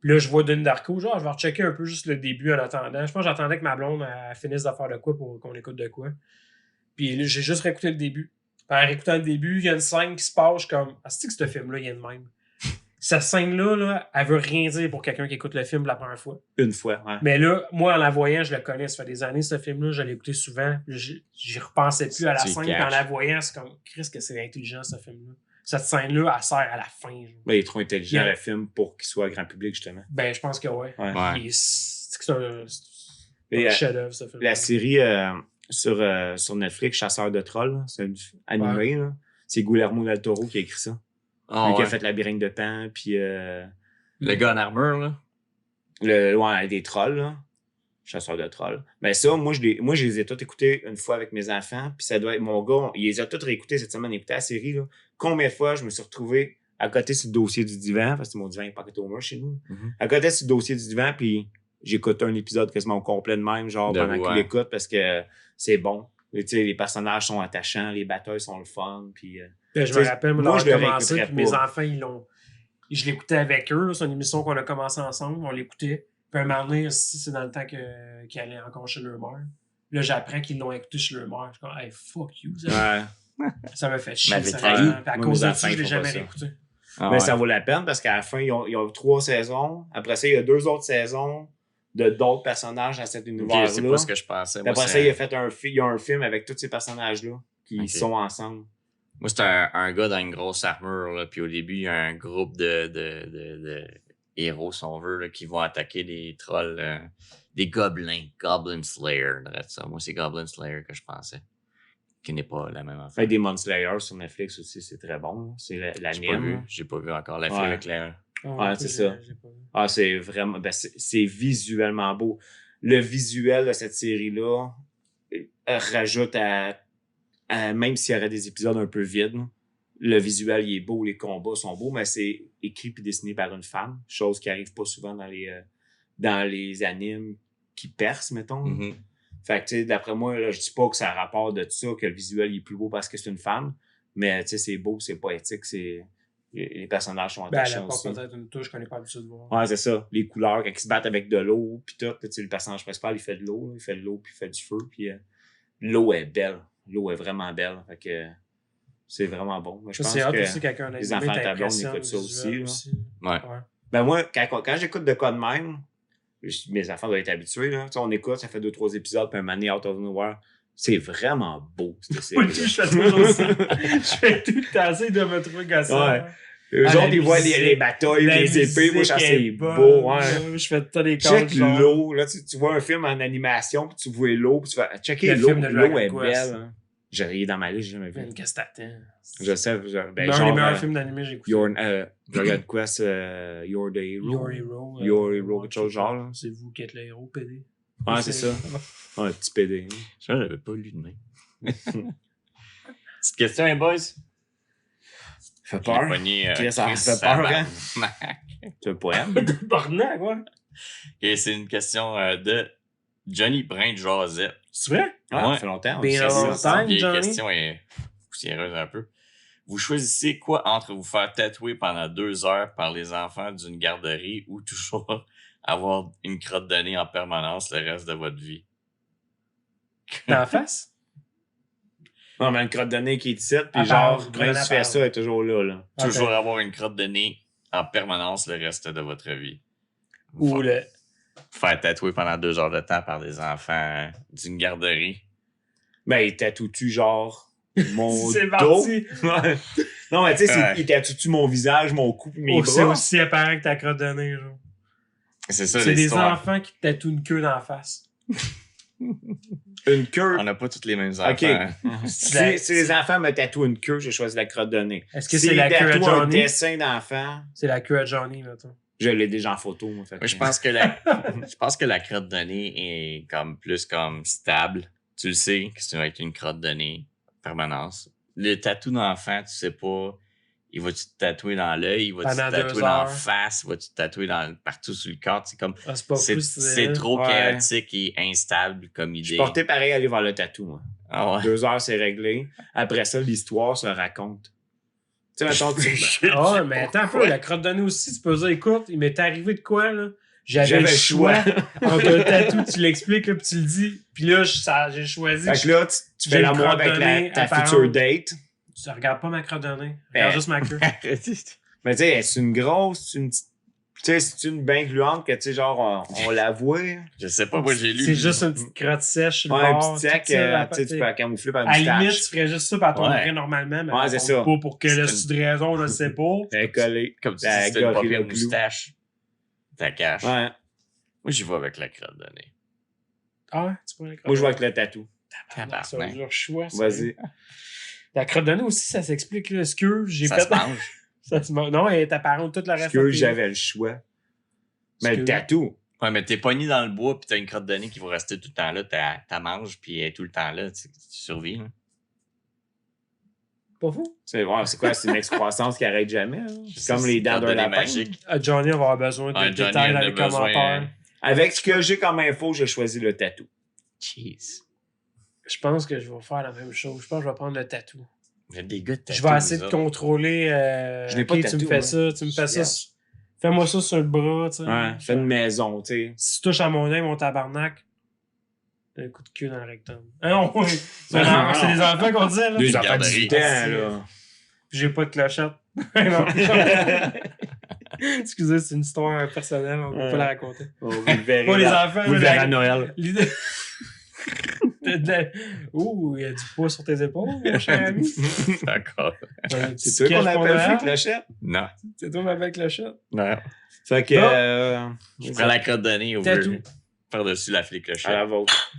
Puis là, je vois Denis Darko, genre, je vais rechecker un peu juste le début en attendant. Je pense que j'attendais que ma blonde elle finisse de faire de quoi pour qu'on écoute de quoi. Puis là, j'ai juste réécouté le début. Puis en réécoutant le début, il y a une scène qui se passe comme, c'est que ce film-là, il est de même. Cette scène-là, là, elle veut rien dire pour quelqu'un qui écoute le film la première fois. Une fois, ouais. Mais là, moi, en la voyant, je le connais. Ça fait des années, ce film-là. Je l'ai écouté souvent. J'y repensais plus à la scène. Puis en la voyant, c'est comme, Christ, que c'est intelligent, ce film-là. Cette scène-là, elle sert à la fin. Ben, il est trop intelligent, le film, pour qu'il soit grand public, justement. Ben, je pense que ouais. Ouais. C'est un chef-d'œuvre, ce film. La série sur Netflix, Chasseur de trolls, c'est un animé, là. C'est Guillermo del Toro qui a écrit ça. Oh, Lui qui a fait Labyrinthe de Pan, puis le gars en armure, là. des trolls, là. Chasseur de trolls. Mais ça, moi, je les ai tous écoutés une fois avec mes enfants, puis ça doit être mon gars, il les a tous réécoutés cette semaine, écouté la série, là. Combien de fois je me suis retrouvé à côté sur le dossier du divan, parce que mon divan est Pocket Homer chez nous, à côté sur le dossier du divan, puis j'écoute un épisode quasiment au complet de même, genre pendant qu'il l'écoute, parce que c'est bon. Tu sais, les personnages sont attachants, les batailles sont le fun, puis... je me rappelle, moi, je commencé, puis mes enfants, je l'écoutais avec eux, c'est une émission qu'on a commencé ensemble, on l'écoutait. Puis un moment donné, c'est dans le temps qu'ils allaient encore chez leur mère. Là, j'apprends qu'ils l'ont écouté chez leur mère. Je suis comme, hey, fuck you. Ça m'a fait chier. Ça trahi. Puis à cause de ça, je l'ai jamais réécouté. Mais ça vaut la peine parce qu'à la fin, ils ont 3 saisons. Après ça, il y a 2 autres saisons de d'autres personnages dans cet univers-là. C'est pas ce que je pensais. Moi, après ça, il y a un film avec tous ces personnages-là qui sont ensemble. Moi, c'était un gars dans une grosse armure, là, puis au début, il y a un groupe de héros, si on veut, là, qui vont attaquer des trolls, des gobelins, Goblin Slayer. Ça. Moi, c'est Goblin Slayer que je pensais, qui n'est pas la même affaire. Demon Slayer sur Netflix aussi, c'est très bon. C'est l'anime. J'ai pas vu encore la fille avec l'air. C'est ça. C'est vraiment... c'est visuellement beau. Le visuel de cette série-là rajoute à même s'il y aurait des épisodes un peu vides, le visuel, il est beau, les combats sont beaux, mais c'est écrit et dessiné par une femme, chose qui arrive pas souvent dans les animes qui percent, mettons. Mm-hmm. Fait que, tu sais, d'après moi, là, je dis pas que ça a rapport de ça, que le visuel il est plus beau parce que c'est une femme, mais tu sais, c'est beau, c'est poétique, les personnages sont attachants aussi. Peut-être une touche qu'on n'est pas habitué de voir. Ouais, c'est ça. Les couleurs, quand ils se battent avec de l'eau, puis tout, tu sais, le personnage principal, il fait de l'eau, puis il fait du feu, puis l'eau est belle. L'eau est vraiment belle. Fait que c'est vraiment bon. Mais je pense que les enfants de ta blonde écoutent ça aussi. Ouais. Ben moi, quand j'écoute de quoi de même, mes enfants doivent être habitués. Là. On écoute, ça fait 2-3 épisodes, puis un moment out of nowhere. C'est vraiment beau, cette série. Je fais toujours ça. Je fais tout le temps de me trouver gossant. Ouais. Eux autres, ils voient les batailles, les épées. Moi, c'est beau. Ouais. Je fais tous les check l'eau. Là, tu vois un film en animation, puis tu vois l'eau, puis tu vas checker l'eau. L'eau est belle. Hein. J'ai rien dans ma liste, j'ai jamais vu. Qu'est-ce que t'attends? Je sais. Un des meilleurs films d'animé que j'ai écouté. Dragon Quest, You're the Hero. Your Hero, quelque chose genre. Là. C'est vous qui êtes le héros, PD. Ouais, c'est ça. Un petit PD. Je n'avais pas lu de main. Petite question, hein, boys? Fait peur. Ça fait peur, hein? C'est un poème. Barnac, ouais. Et c'est une question de Johnny Brin de Josette. C'est vrai? Ah, ça fait longtemps. La question est poussiéreuse un peu. Vous choisissez quoi entre vous faire tatouer pendant 2 heures par les enfants d'une garderie ou toujours avoir une crotte de nez en permanence le reste de votre vie? Dans la face? Non, mais une crotte de nez qui est ici, puis genre, quand tu fais ça, elle est toujours là. Okay. Toujours avoir une crotte de nez en permanence le reste de votre vie. Ou le... Faire tatouer pendant 2 heures de temps par des enfants d'une garderie. Ben, il tatoue-tu genre mon c'est dos? Parti. Non, mais tu sais, il tatoue-tu mon visage, mon cou, mes bras? C'est aussi apparent que ta crotte de nez, genre. C'est ça, c'est des enfants qui te tatouent une queue dans la face. Une queue. On n'a pas tous les mêmes enfants. OK. Si les enfants me tatouent une queue, j'ai choisi la crotte de nez. Est-ce que Si c'est la queue à tatouent un Johnny? dessin d'enfant, C'est la queue à Johnny, mettons. je l'ai déjà en photo, moi. Fait que- Moi, je pense que la crotte de nez est comme plus comme stable. Tu le sais que ça va être une crotte de nez permanence. Le tatou d'enfant, tu sais pas. Il va-tu te tatouer dans l'œil? Il va-tu te Pendant tatouer 2 dans la heures. face? Il va-tu te tatouer partout sur le corps? C'est comme, Ah, c'est pas fou, c'est trop Ouais. chaotique et instable comme Je idée. suis porté pareil à aller voir le tatou, moi. Ah ouais. 2 heures, c'est réglé. Après ça, l'histoire se raconte. Tu sais, mettons, tu... Ah ouais, mais attends un peu, la crotte de nez aussi, tu peux dire, écoute, il m'est arrivé de quoi, là? J'avais le choix entre un tatou, tu l'expliques, là, puis tu le dis. Puis là, j'ai choisi. Fait que là, tu fais J'ai l'amour une crotte avec de nez ta apparente. future date. Tu regardes pas ma crotte de nez. Regarde juste ma queue. Mais tu sais, c'est une grosse, une petite... Tu sais, c'est une bien gluante que, tu sais, genre, on la voit. Je sais pas, moi j'ai lu. C'est juste une petite crotte sèche sur le Ouais, un bord. petit sec, tout ça, tu sais, tu peux la camoufler par une à la limite, moustache. tu ferais juste ça, puis elle tomberait Ouais. normalement, mais Ouais, elle c'est tombe ça. pas pour quelle C'est de raison, je sais pas. Elle est collée. Comme tu La dis, c'était une gorille première au clou. moustache. Ta cache. Ouais. Moi, j'y vais avec la crotte de nez. Ah ouais, tu prends la crotte Moi, je de vois nez. avec le tatou. Ah, c'est un dur choix, ça. Vas-y. La crotte de nez aussi, ça s'explique, là. Ce que j'ai Ça fait. se mange. Ça se mange. Non, elle est apparente toute la Parce reste. que de tes- j'avais le choix. Mais Parce le que- tatou. Ouais, mais t'es pogné dans le bois pis t'as une crotte de nez qui va rester tout le temps là. T'as manges pis elle est tout le temps là. Tu survis. Hein. Pas fou. C'est quoi? C'est une excroissance qui arrête jamais. Hein? C'est comme les dents Crotte de d'un nez lapin. magique. Johnny va avoir besoin de Ouais, Johnny détails dans a les besoin- commentaires. Avec ce que j'ai comme info, j'ai choisi le tatou. Jeez. Je pense que je vais faire la même chose. Je pense que je vais prendre le tatou. Vous êtes des gars de tatou. Je vais essayer vous de autres. contrôler. Je n'ai pas de ok, tu me tatou, fais moi. ça, tu me fais ça. Yes. Fais-moi ça sur le bras, tu sais. Ouais, fais une maison, tu sais. Si tu touches à mon œil, mon tabarnak, un coup de queue dans le rectum. Ah non, oui. C'est Non, c'est non. des enfants qu'on disait, là. Deux Une enfants de garderie. 18 ans, là. Puis j'ai pas de clochette. Non. Excusez, c'est une histoire personnelle, on peut pas la raconter. Oh, vous le verrez. Pas les là. enfants, Vous le là, verrez la- à Noël. L'idée. Ouh, il y a du poids sur tes épaules, mon cher ami. D'accord. C'est toi qu'on appelle ça, clochette? Non. C'est toi, ma belle clochette. Non. Fait que. Bon. Je prends la crotte de nez au Tatou. par-dessus la flic À clochette. la vôtre.